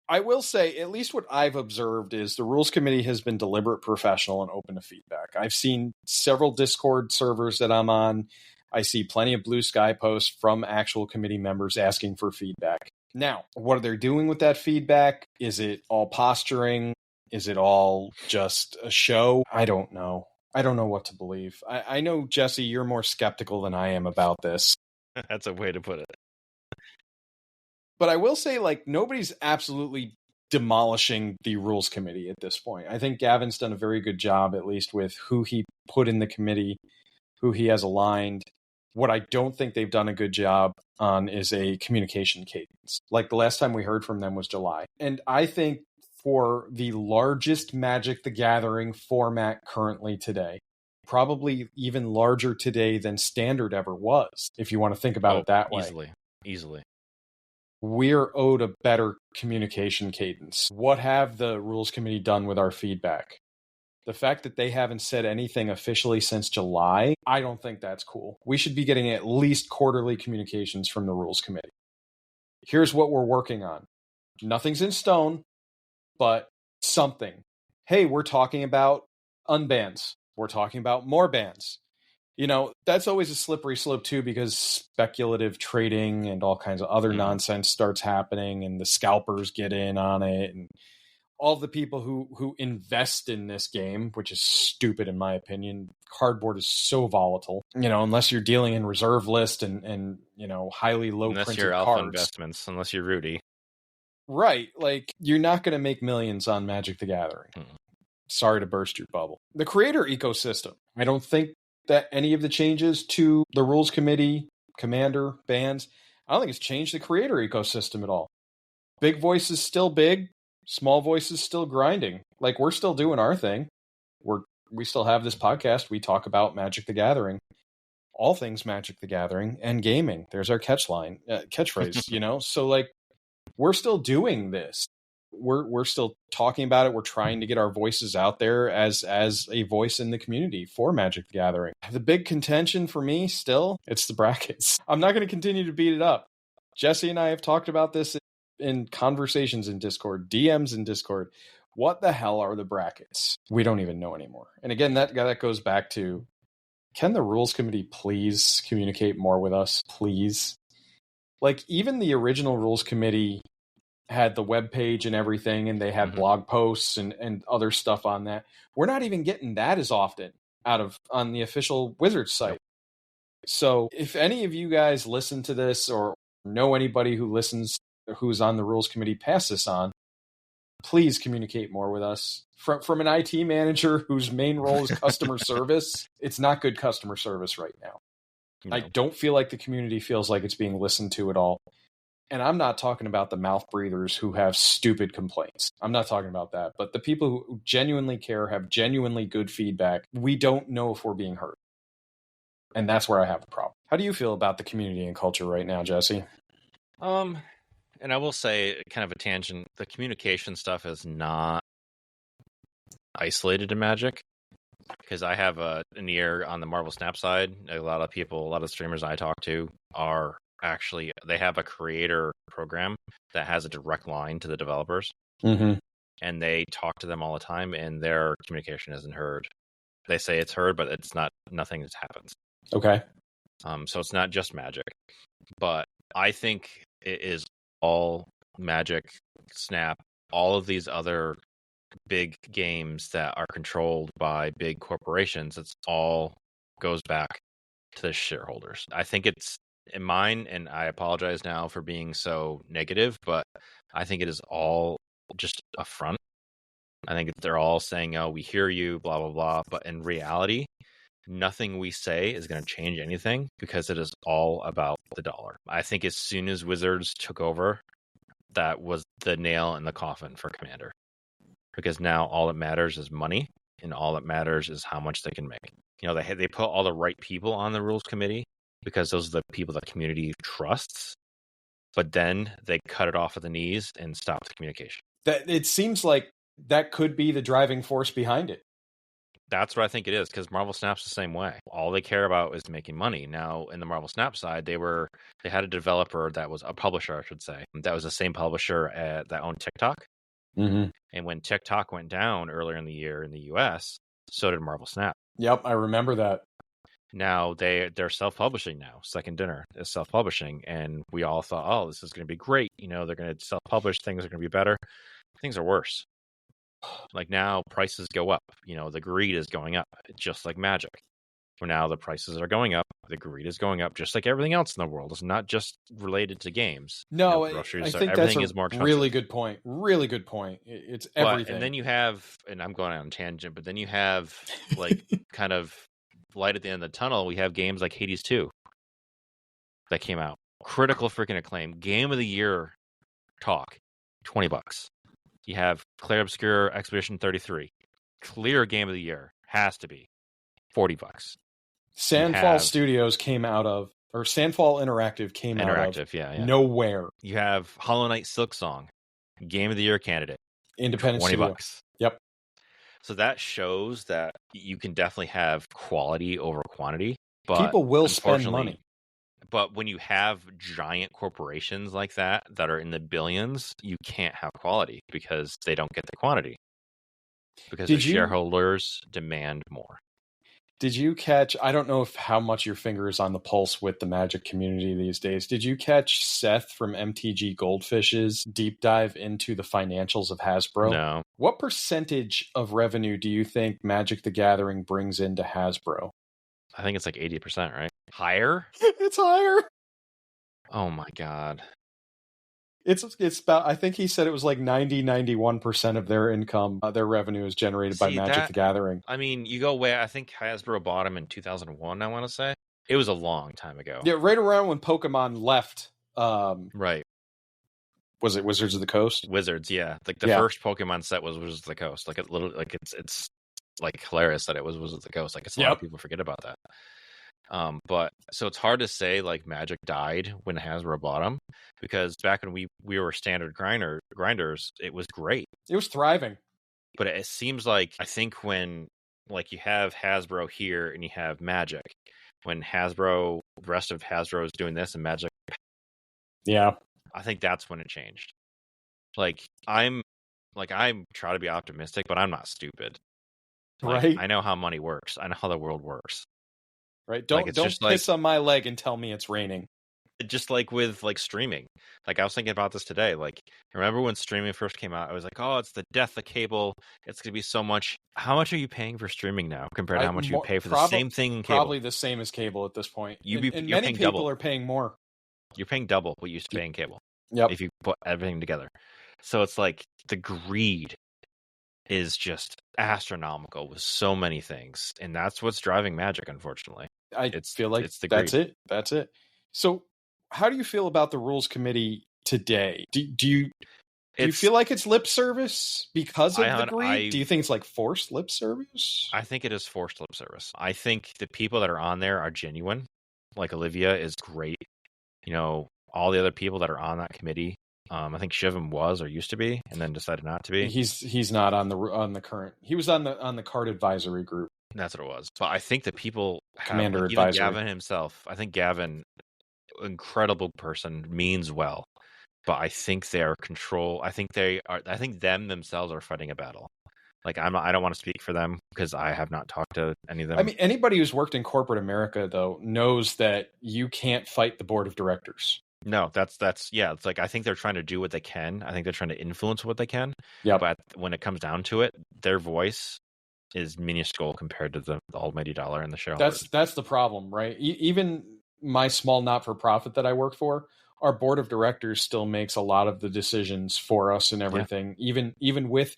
I will say, at least what I've observed is the rules committee has been deliberate, professional, and open to feedback. I've seen several Discord servers that I'm on. I see plenty of Blue Sky posts from actual committee members asking for feedback. Now, what are they doing with that feedback? Is it all posturing? Is it all just a show? I don't know. I don't know what to believe. I know, Jesse, you're more skeptical than I am about this. That's a way to put it. But I will say, like, nobody's absolutely demolishing the rules committee at this point. I think Gavin's done a very good job, at least with who he put in the committee, who he has aligned. What I don't think they've done a good job on is a communication cadence. Like, the last time we heard from them was July. And I think for the largest Magic the Gathering format currently today, probably even larger today than Standard ever was, if you want to think about it that way. Easily. We're owed a better communication cadence. What have the rules committee done with our feedback? The fact that they haven't said anything officially since July, I don't think that's cool. We should be getting at least quarterly communications from the rules committee. Here's what we're working on. Nothing's in stone, but something. Hey, we're talking about unbans. We're talking about more bans. You know, that's always a slippery slope too, because speculative trading and all kinds of other nonsense starts happening, and the scalpers get in on it, and all the people who invest in this game, which is stupid in my opinion. Cardboard is so volatile, you know, unless you're dealing in reserve list and you know, highly low printed cards. Unless you're alpha investments, unless you're Rudy. Right, like, you're not going to make millions on Magic the Gathering. Sorry to burst your bubble. The creator ecosystem, I don't think that any of the changes to the rules committee, commander, bans, I don't think it's changed the creator ecosystem at all. Big voice is still big. Small voice is still grinding. Like, we're still doing our thing. We still have this podcast. We talk about Magic the Gathering, all things Magic the Gathering, and gaming. There's our catchphrase, you know? So, like, we're still doing this. We're still talking about it. We're trying to get our voices out there as a voice in the community for Magic the Gathering. The big contention for me still, it's the brackets. I'm not going to continue to beat it up. Jesse and I have talked about this in conversations in Discord, DMs in Discord. What the hell are the brackets? We don't even know anymore. And again, that goes back to, can the rules committee please communicate more with us? Please. Like, even the original rules committee had the web page and everything, and they had blog posts and other stuff on that. We're not even getting that as often on the official Wizards site. Yep. So if any of you guys listen to this or know anybody who listens, who's on the rules committee, pass this on. Please communicate more with us. From an IT manager whose main role is customer service, it's not good customer service right now. No. I don't feel like the community feels like it's being listened to at all. And I'm not talking about the mouth breathers who have stupid complaints. I'm not talking about that. But the people who genuinely care, have genuinely good feedback, we don't know if we're being heard. And that's where I have a problem. How do you feel about the community and culture right now, Jesse? And I will say, kind of a tangent, the communication stuff is not isolated to Magic. Because I have an ear on the Marvel Snap side. A lot of streamers I talk to are actually, they have a creator program that has a direct line to the developers. Mm-hmm. And they talk to them all the time, and their communication isn't heard. They say it's heard, but it's not, nothing that happens. Okay. So it's not just Magic. But I think it is all Magic, Snap, all of these other big games that are controlled by big corporations. It's all goes back to the shareholders. I think it's in mine, and I apologize now for being so negative, but I think it is all just a front. I think they're all saying, oh, we hear you, blah, blah, blah. But in reality, nothing we say is going to change anything because it is all about the dollar. I think as soon as Wizards took over, that was the nail in the coffin for Commander. Because now all that matters is money, and all that matters is how much they can make. You know, they put all the right people on the rules committee because those are the people the community trusts. But then they cut it off at the knees and stop the communication. That it seems like that could be the driving force behind it. That's what I think it is, because Marvel Snap's the same way. All they care about is making money. Now, in the Marvel Snap side, they had a developer that was a publisher, I should say, that was the same publisher that owned TikTok. Mm-hmm. And when TikTok went down earlier in the year in the US, so did Marvel Snap. Yep, I remember that. Now they're self-publishing now. Second Dinner is self-publishing, and we all thought, oh, this is going to be great. You know, they're going to self-publish, things are going to be better. Things are worse. Like now, prices go up. You know, the greed is going up, just like Magic. Where now the prices are going up, the greed is going up, just like everything else in the world. It's not just related to games. No, I think that's a really good point. Really good point. It's everything. And then you have, and I'm going on a tangent, but then you have like kind of light at the end of the tunnel. We have games like Hades 2 that came out. Critical freaking acclaim. Game of the year talk. $20. You have Clair Obscur Expedition 33. Clear game of the year. Has to be. $40. Sandfall Studios came out of, or Sandfall Interactive came out of yeah. nowhere. You have Hollow Knight Silksong, Game of the Year candidate. Independent $20. Studio. Yep. So that shows that you can definitely have quality over quantity. But people will spend money. But when you have giant corporations like that are in the billions, you can't have quality because they don't get the quantity. Because the shareholders demand more. Did you catch, I don't know how much your finger is on the pulse with the Magic community these days. Did you catch Seth from MTG Goldfish's deep dive into the financials of Hasbro? No. What percentage of revenue do you think Magic the Gathering brings into Hasbro? I think it's like 80%, right? Higher? It's higher. Oh my God. It's about, I think he said it was like 91% of their income, their revenue is generated by Magic the Gathering. I mean, you go way, I think Hasbro bought him in 2001, I want to say. It was a long time ago. Yeah, right around when Pokemon left. Right. Was it Wizards of the Coast? Wizards, yeah. Like the first Pokemon set was Wizards of the Coast. Like it's like hilarious that it was Wizards of the Coast. Like it's a lot of people forget about that. But so it's hard to say like Magic died when Hasbro bought them, because back when we were standard grinders, it was great. It was thriving. But it seems like, I think when like you have Hasbro here and you have Magic, when the rest of Hasbro is doing this and Magic, yeah, I think that's when it changed. I'm trying to be optimistic, but I'm not stupid. Right. I know how money works. I know how the world works. Right. Don't piss on my leg and tell me it's raining. just like with like streaming. Like I was thinking about this today. Like, remember when streaming first came out? I was like, oh, it's the death of cable. It's gonna be so much. How much are you paying for streaming now compared to how much you pay for the same thing in cable? Probably the same as cable at this point. You're many paying people double. are paying more. You're paying double what you used to pay in cable. Yep. If you put everything together. So it's like the greed is just astronomical with so many things, and that's what's driving Magic, unfortunately. I feel like that's it. So how do you feel about the rules committee today? Do you feel like it's lip service because of the greed? Do you think it's like forced lip service? I think it is forced lip service. I think the people that are on there are genuine. Like Olivia is great. You know, all the other people that are on that committee. I think Shivam was or used to be, and then decided not to be. He's not on the current. He was on the card advisory group. That's what it was. But I think the people Commander like, advisory. even Gavin himself. I think Gavin, incredible person, means well. But I think they are control. I think them themselves are fighting a battle. Like I don't want to speak for them because I have not talked to any of them. I mean, anybody who's worked in corporate America though knows that you can't fight the board of directors. No, that's yeah. It's like I think they're trying to do what they can. I think they're trying to influence what they can. Yeah. But when it comes down to it, their voice is minuscule compared to the almighty dollar and the shareholders. That's the problem, right? Even my small not-for-profit that I work for, our board of directors still makes a lot of the decisions for us and everything. Yeah. Even with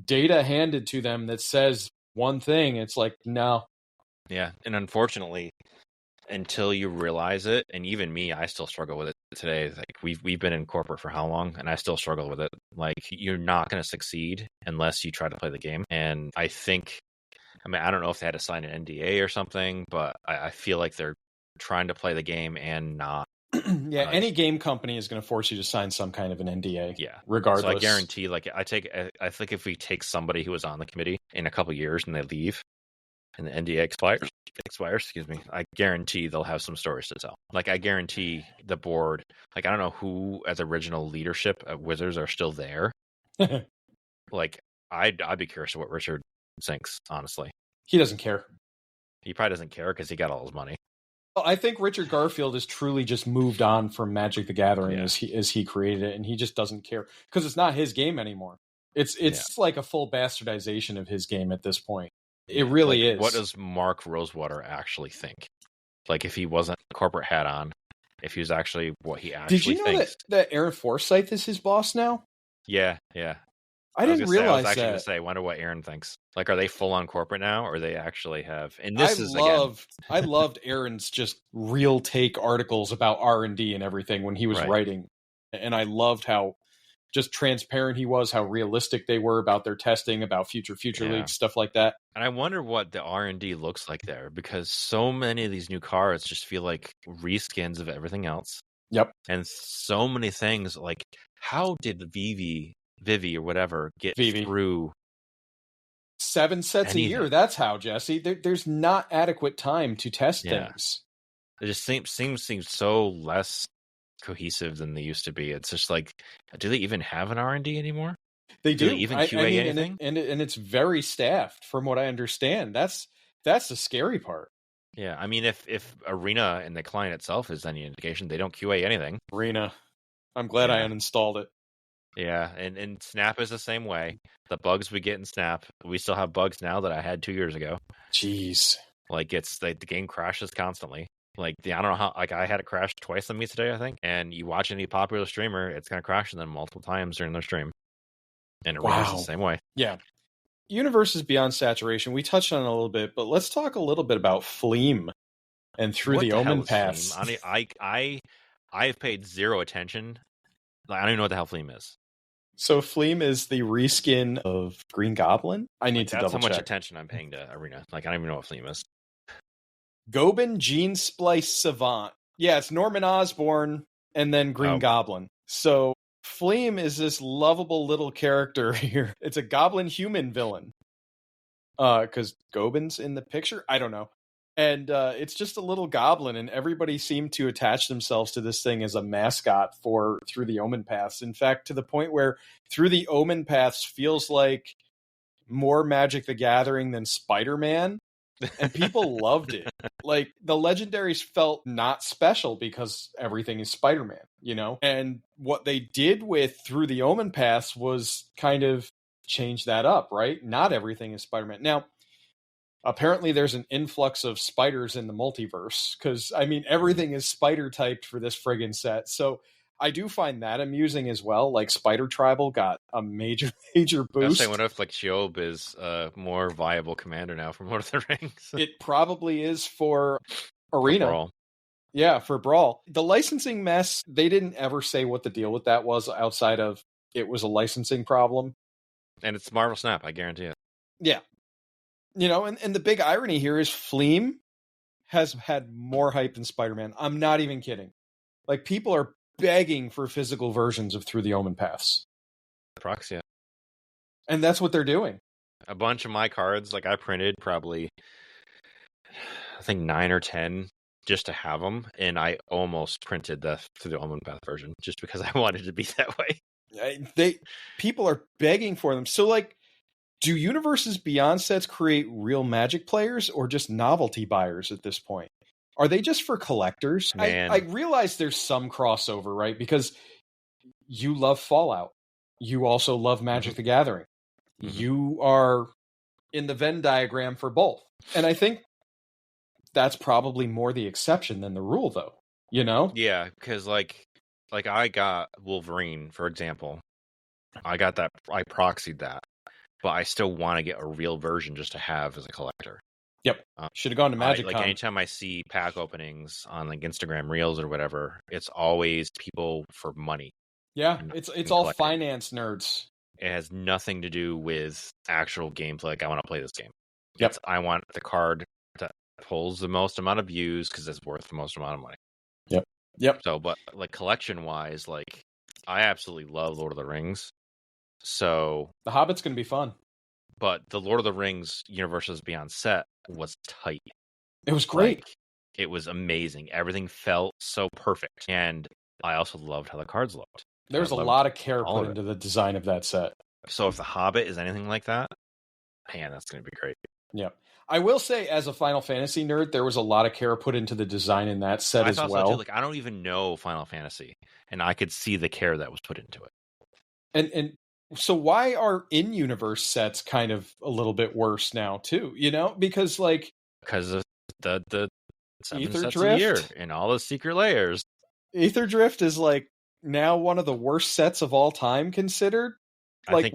data handed to them that says one thing, it's like, no. Yeah, and unfortunately, until you realize it, and even me, I still struggle with it today. Like we've been in corporate for how long, and I still struggle with it. Like you're not going to succeed unless you try to play the game. And I don't know if they had to sign an NDA or something, but I feel like they're trying to play the game and not. Yeah, any game company is going to force you to sign some kind of an NDA. Yeah, regardless. So I guarantee, like I think if we take somebody who was on the committee in a couple of years and they leave, and the NDA expires, excuse me, I guarantee they'll have some stories to tell. Like I guarantee the board, like I don't know who as original leadership at Wizards are still there. Like I'd be curious to what Richard thinks, honestly. He doesn't care. He probably doesn't care because he got all his money. Well, I think Richard Garfield has truly just moved on from Magic the Gathering as he created it, and he just doesn't care because it's not his game anymore. It's like a full bastardization of his game at this point. It really is. What does Mark Rosewater actually think? Like if he wasn't corporate hat on, if he was actually what he actually thinks. Did you know that Aaron Forsythe is his boss now? Yeah. I didn't realize that. I was actually going to say, I wonder what Aaron thinks. Like, are they full on corporate now, or they actually have? And I loved Aaron's just real take articles about R&D and everything when he was writing, and I loved how just transparent he was, how realistic they were about their testing, about future leagues, stuff like that. And I wonder what the R&D looks like there, because so many of these new cards just feel like reskins of everything else. Yep. And so many things, like how did Vivi or whatever get through 7 sets a year? That's how, Jesse. There's not adequate time to test things. It just seems so less cohesive than they used to be. It's just like, do they even have an R&D anymore? They do. They even QA anything? And it's very staffed, from what I understand. That's the scary part. Yeah, I mean, if Arena and the client itself is any indication, they don't QA anything. Arena. I'm glad I uninstalled it. Yeah, and Snap is the same way. The bugs we get in Snap, we still have bugs now that I had 2 years ago. Jeez. Like the game crashes constantly. Like I don't know how. Like I had it crash twice on me today, I think. And you watch any popular streamer, it's gonna crash them multiple times during their stream. And Arena's the same way. Yeah. Universe is beyond saturation. We touched on it a little bit, but let's talk a little bit about Fleam and Through the Omen Paths. I've paid zero attention. I don't even know what the hell Fleam is. So Fleam is the reskin of Green Goblin. I need to double check. That's how much attention I'm paying to Arena. Like I don't even know what Fleam is. Gobin Gene Splice Savant. Yeah, it's Norman Osborn and then Green Goblin. So Fleam is this lovable little character here. It's a goblin human villain. Because Gobin's in the picture? I don't know. And it's just a little goblin, and everybody seemed to attach themselves to this thing as a mascot for Through the Omen Paths. In fact, to the point where Through the Omen Paths feels like more Magic the Gathering than Spider-Man. and people loved it. Like, the legendaries felt not special because everything is Spider-Man, you know? And what they did with Through the Omen Paths was kind of change that up, right? Not everything is Spider-Man. Now, apparently there's an influx of spiders in the multiverse, because, I mean, everything is spider typed for this friggin' set. So I do find that amusing as well. Like, Spider Tribal got a major, major I was boost. saying, what if like Job is a more viable commander now from Lord of the Rings? It probably is for Arena. Brawl. Yeah, for Brawl. The licensing mess, they didn't ever say what the deal with that was outside of it was a licensing problem. And it's Marvel Snap, I guarantee it. Yeah. You know, and the big irony here is Fleam has had more hype than Spider-Man. I'm not even kidding. Like, people are begging for physical versions of Through the Omen Paths. Proxy. And that's what they're doing. A bunch of my cards, like I printed probably, I think 9 or 10 just to have them. And I almost printed the Through the Omen Path version just because I wanted to be that way. People are begging for them. So, like, do Universes Beyond sets create real Magic players or just novelty buyers at this point? Are they just for collectors? I realize there's some crossover, right? Because you love Fallout. You also love Magic the Gathering. Mm-hmm. You are in the Venn diagram for both. And I think that's probably more the exception than the rule, though. You know? Yeah, because like I got Wolverine, for example. I got that. I proxied that. But I still want to get a real version just to have as a collector. Yep. Should have gone to Magic. Like, anytime I see pack openings on like Instagram Reels or whatever, it's always people for money. Yeah, it's all finance nerds. It has nothing to do with actual gameplay. Like, I want to play this game. Yep. I want the card that pulls the most amount of views because it's worth the most amount of money. Yep. So, but like collection wise, like I absolutely love Lord of the Rings. So The Hobbit's going to be fun. But the Lord of the Rings Universes Beyond set was tight. It was great. Like, it was amazing. Everything felt so perfect. And I also loved how the cards looked. There's a lot of care put into the design of that set. So if the Hobbit is anything like that, man, that's going to be great. Yeah. I will say, as a Final Fantasy nerd, there was a lot of care put into the design in that set as well. So too. Like, I don't even know Final Fantasy, and I could see the care that was put into it. And so why are in-universe sets kind of a little bit worse now too? You know, because of the 7 Ether sets Drift a year and all the secret layers. Ether Drift is like now one of the worst sets of all time considered. Like,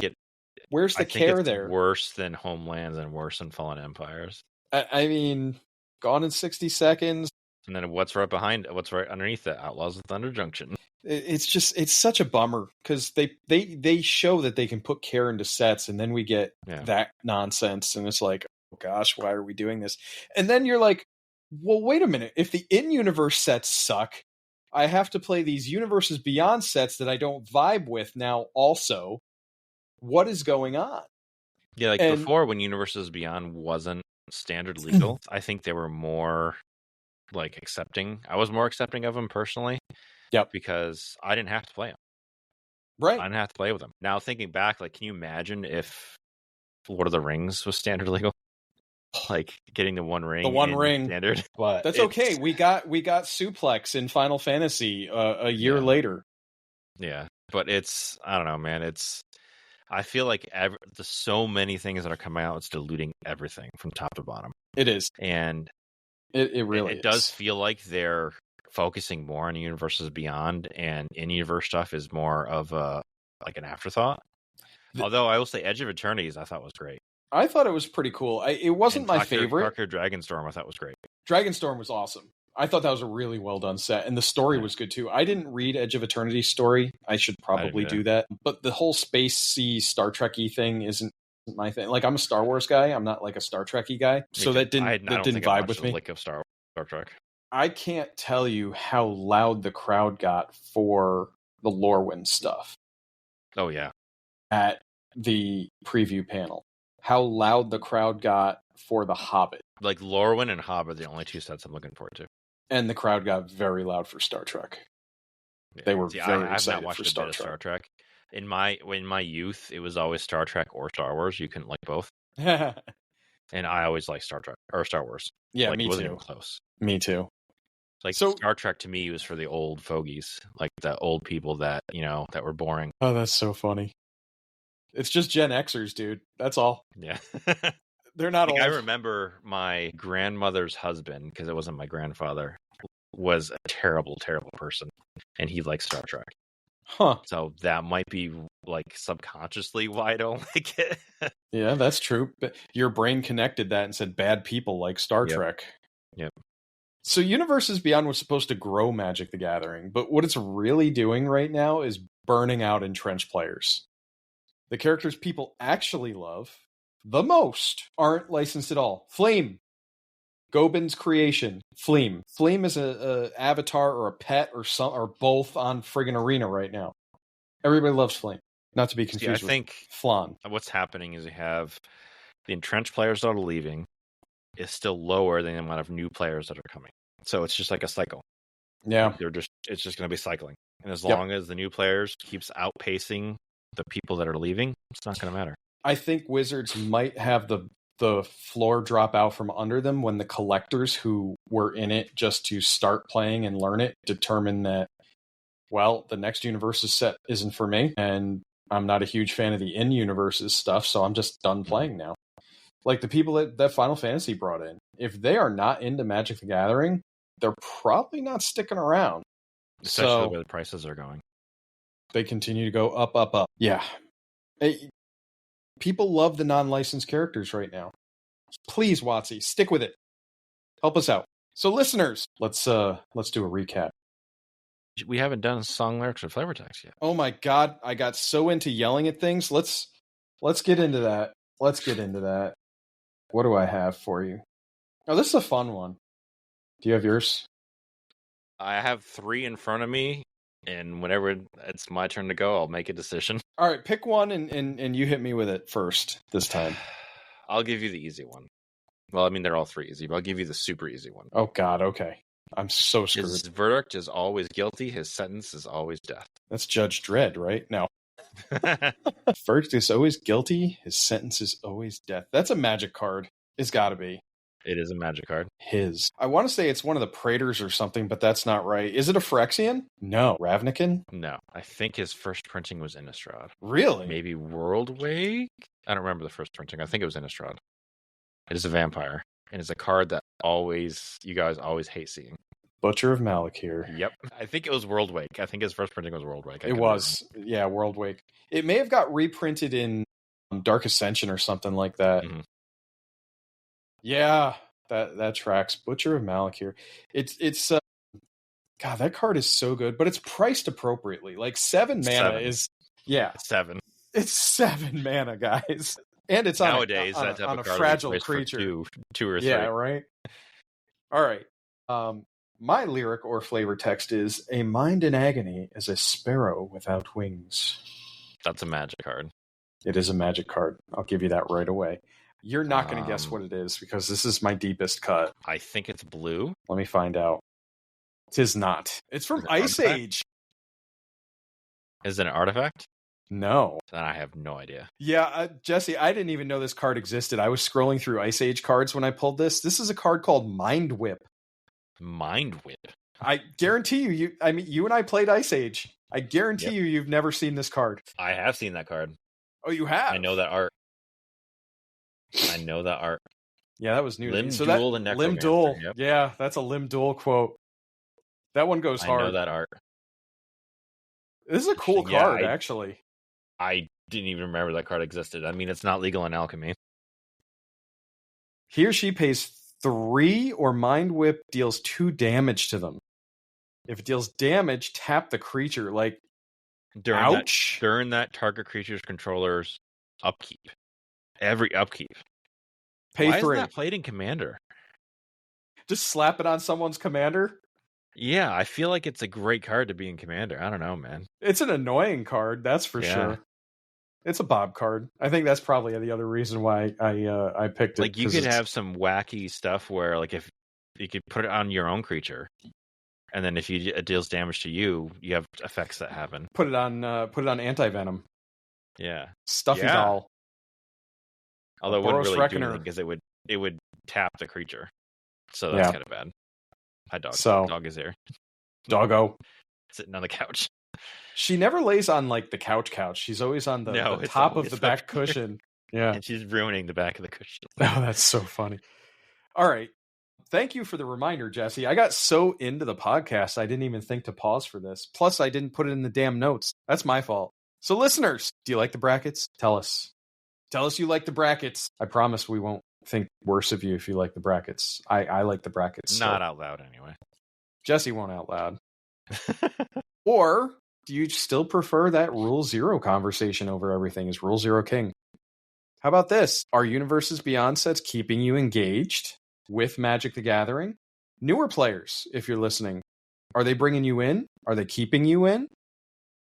where's the care there? Worse than Homelands and worse than Fallen Empires. I mean, Gone in 60 Seconds. And then what's right underneath that? Outlaws of Thunder Junction. It's such a bummer because they show that they can put care into sets, and then we get that nonsense, and it's like, oh gosh, why are we doing this? And then you're like, well, wait a minute. If the in-universe sets suck, I have to play these Universes Beyond sets that I don't vibe with now also. What is going on? Yeah, before, when Universes Beyond wasn't standard legal, I think they were more like accepting. I was more accepting of them personally. Yep. Because I didn't have to play them. Right. I didn't have to play with them. Now, thinking back, like, can you imagine if Lord of the Rings was standard legal? Like, getting the One Ring. The One Ring. Standard. But that's okay. We got Suplex in Final Fantasy a year later. Yeah. But I don't know, man. I feel like there's so many things that are coming out. It's diluting everything from top to bottom. It is. And it really it does feel like they're focusing more on Universes Beyond, and in-universe stuff is more of like an afterthought. Although I will say Edge of Eternities I thought was great. I thought it was pretty cool. It wasn't my favorite. Darker Dragonstorm I thought was great. Dragonstorm was awesome. I thought that was a really well done set, and the story was good too. I didn't read Edge of Eternity's story. I should probably do that. But the whole spacey Star Trek-y thing isn't my thing. Like, I'm a Star Wars guy. I'm not like a Star Trek-y guy. So that didn't vibe with me. Like of Star Trek. I can't tell you how loud the crowd got for the Lorwyn stuff. Oh, yeah. At the preview panel. How loud the crowd got for the Hobbit. Like, Lorwyn and Hobbit are the only two sets I'm looking forward to. And the crowd got very loud for Star Trek. Yeah. They were very excited for Star Trek. In my youth, it was always Star Trek or Star Wars. You couldn't like both. And I always like Star Trek or Star Wars. Yeah, like, me it wasn't too. even close. Me too. Like So, Star Trek to me was for the old fogies, like the old people that that were boring. oh, that's so funny. It's just Gen Xers, dude. That's all. Yeah. They're not old. I remember my grandmother's husband, because it wasn't my grandfather, was a terrible, terrible person, and he liked Star Trek. Huh. So that might be like subconsciously why I don't like it. Yeah, that's true. But your brain connected that and said bad people like Star Trek. Yep. So Universes Beyond was supposed to grow Magic the Gathering, but what it's really doing right now is burning out entrenched players. The characters people actually love the most aren't licensed at all. Flame. Gobin's creation. Fleam. Fleam is a avatar or a pet or both on friggin' Arena right now. Everybody loves Flame. Not to be confused with Flan. What's happening is you have the entrenched players that are leaving is still lower than the amount of new players that are coming. So it's just like a cycle. Yeah. It's just going to be cycling. And as long as the new players keeps outpacing the people that are leaving, it's not going to matter. I think Wizards might have the floor drop out from under them when the collectors who were in it just to start playing and learn it determine that, well, the next Universes set isn't for me, and I'm not a huge fan of the in-Universes stuff, so I'm just done playing now. Like the people that Final Fantasy brought in, if they are not into Magic the Gathering, they're probably not sticking around. Especially where the prices are going. They continue to go up, up, up. Yeah. People love the non-licensed characters right now. Please, WOTC, stick with it. Help us out. So, listeners, let's do a recap. We haven't done song lyrics or flavor text yet. Oh my god, I got so into yelling at things. Let's get into that. What do I have for you? Oh, this is a fun one. Do you have yours? I have 3 in front of me, and whenever it's my turn to go, I'll make a decision. All right, pick one and you hit me with it first this time. I'll give you the easy one. Well, I mean, they're all 3 easy, but I'll give you the super easy one. Oh god, okay. I'm so screwed. His verdict is always guilty. His sentence is always death. That's Judge Dredd, right? No. Verdict is always guilty. His sentence is always death. That's a Magic card. It's got to be. It is a Magic card. I want to say it's one of the Praetors or something, but that's not right. Is it a Phyrexian? No. Ravnican? No. I think his first printing was Innistrad. Really? Maybe Worldwake? I don't remember the first printing. I think it was Innistrad. It is a vampire. And it's a card that you guys always hate seeing. Butcher of Malakir. Yep. I think it was Worldwake. I think his first printing was Worldwake. It was. Yeah, Worldwake. It may have got reprinted in Dark Ascension or something like that. Mm-hmm. Yeah, that tracks. Butcher of Malakir. It's God, that card is so good, but it's priced appropriately. Like 7 mana is 7. It's 7 mana, guys. And it's nowadays on that type a of card fragile creature. Two or 3. Yeah, right. All right. My lyric or flavor text is: a mind in agony is a sparrow without wings. That's a Magic card. It is a Magic card. I'll give you that right away. You're not going to guess what it is because this is my deepest cut. I think it's blue. Let me find out. Tis not. It's from Ice Age. Is it an artifact? No. Then I have no idea. Yeah, Jesse, I didn't even know this card existed. I was scrolling through Ice Age cards when I pulled this. This is a card called Mind Whip. Mind Whip? I guarantee you and I played Ice Age. I guarantee you've never seen this card. I have seen that card. Oh, you have? I know that art. Yeah, that was new. Limb Duel and Necromancer. Limb Duel. Yep. Yeah, that's a Limb Duel quote. That one goes hard. I know that art. This is a cool card, actually. I didn't even remember that card existed. I mean, it's not legal in Alchemy. He or she pays 3 or Mind Whip deals 2 damage to them. If it deals damage, tap the creature. Like, ouch. During that target creature's controller's upkeep. Every upkeep. Pay 3. Why is that played in Commander? Just slap it on someone's commander? Yeah, I feel like it's a great card to be in Commander. I don't know, man. It's an annoying card, that's for sure. It's a Bob card. I think that's probably the other reason why I picked it. Like, you could have some wacky stuff where, like, if you could put it on your own creature, and then if it deals damage to you, you have effects that happen. Put it on Anti-Venom. Yeah. Stuffy Doll. Although it wouldn't really do anything because it it would tap the creature. So that's kind of bad. Hi, dog. So, dog is here. Doggo. Sitting on the couch. She never lays on like the couch. She's always on the top of the back cushion. Yeah. And she's ruining the back of the cushion. Oh, that's so funny. All right. Thank you for the reminder, Jesse. I got so into the podcast, I didn't even think to pause for this. Plus, I didn't put it in the damn notes. That's my fault. So listeners, do you like the brackets? Tell us. Tell us you like the brackets. I promise we won't think worse of you if you like the brackets. I like the brackets. Not out loud, anyway. Jesse won't out loud. Or do you still prefer that Rule Zero conversation over everything? Is Rule Zero king? How about this? Are Universes Beyond sets keeping you engaged with Magic the Gathering? Newer players, if you're listening, are they bringing you in? Are they keeping you in?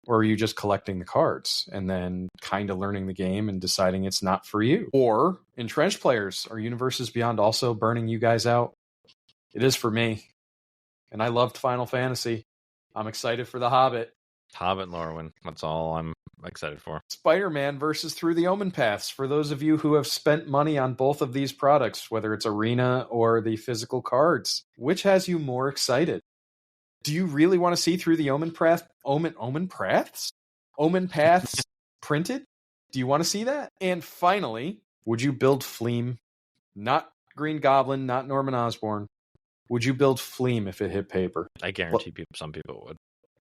Or are you just collecting the cards and then kind of learning the game and deciding it's not for you? Or entrenched players, are Universes Beyond also burning you guys out? It is for me. And I loved Final Fantasy. I'm excited for The Hobbit. Hobbit and Lorwyn. That's all I'm excited for. Spider-Man versus Through the Omen Paths. For those of you who have spent money on both of these products, whether it's Arena or the physical cards, which has you more excited? Do you really want to see Through the Omen Paths printed? Do you want to see that? And finally, would you build Fleam? Not Green Goblin, not Norman Osborn. Would you build Fleam if it hit paper? I guarantee some people would.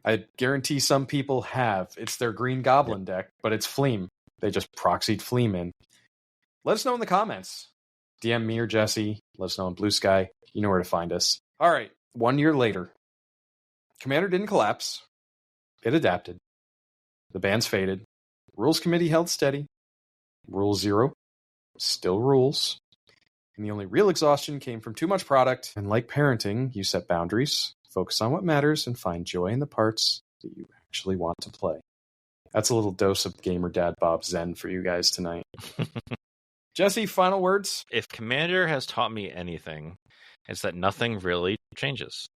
I guarantee some people have. It's their Green Goblin deck, but it's Fleam. They just proxied Fleam in. Let us know in the comments. DM me or Jesse. Let us know on Blue Sky. You know where to find us. All right. 1 year later, Commander didn't collapse. It adapted. The bans faded. Rules Committee held steady. Rule Zero still rules. And the only real exhaustion came from too much product. And like parenting, you set boundaries, focus on what matters, and find joy in the parts that you actually want to play. That's a little dose of Gamer Dad Bob Zen for you guys tonight. Jesse, final words? If Commander has taught me anything, it's that nothing really changes.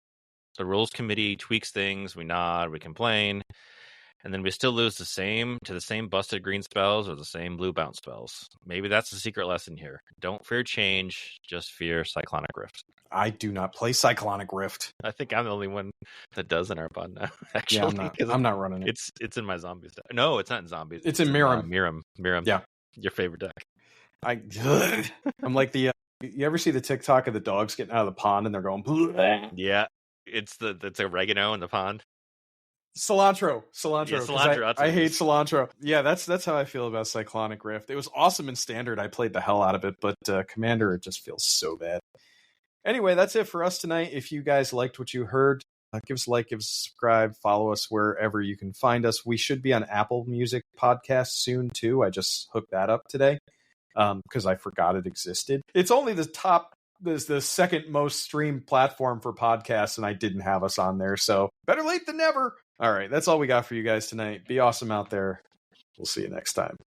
The Rules Committee tweaks things, we nod, we complain, and then we still lose the same busted green spells or the same blue bounce spells. Maybe that's the secret lesson here. Don't fear change, just fear Cyclonic Rift. I do not play Cyclonic Rift. I think I'm the only one that does in our pod now. Actually, yeah, I'm not running it. It's in my zombies deck. No, it's not in zombies. It's in Miram. Miram. Yeah, your favorite deck. I'm like the. You ever see the TikTok of the dogs getting out of the pond and they're going? Bleh. Yeah, it's oregano in the pond. Cilantro. Yeah, cilantro. I hate cilantro. Yeah, that's how I feel about Cyclonic Rift. It was awesome in Standard. I played the hell out of it, but Commander, it just feels so bad. Anyway, that's it for us tonight. If you guys liked what you heard, give us a like, give us a subscribe, follow us wherever you can find us. We should be on Apple Music Podcast soon too. I just hooked that up today because I forgot it existed. It's only the second most streamed platform for podcasts, and I didn't have us on there. So better late than never. All right, that's all we got for you guys tonight. Be awesome out there. We'll see you next time.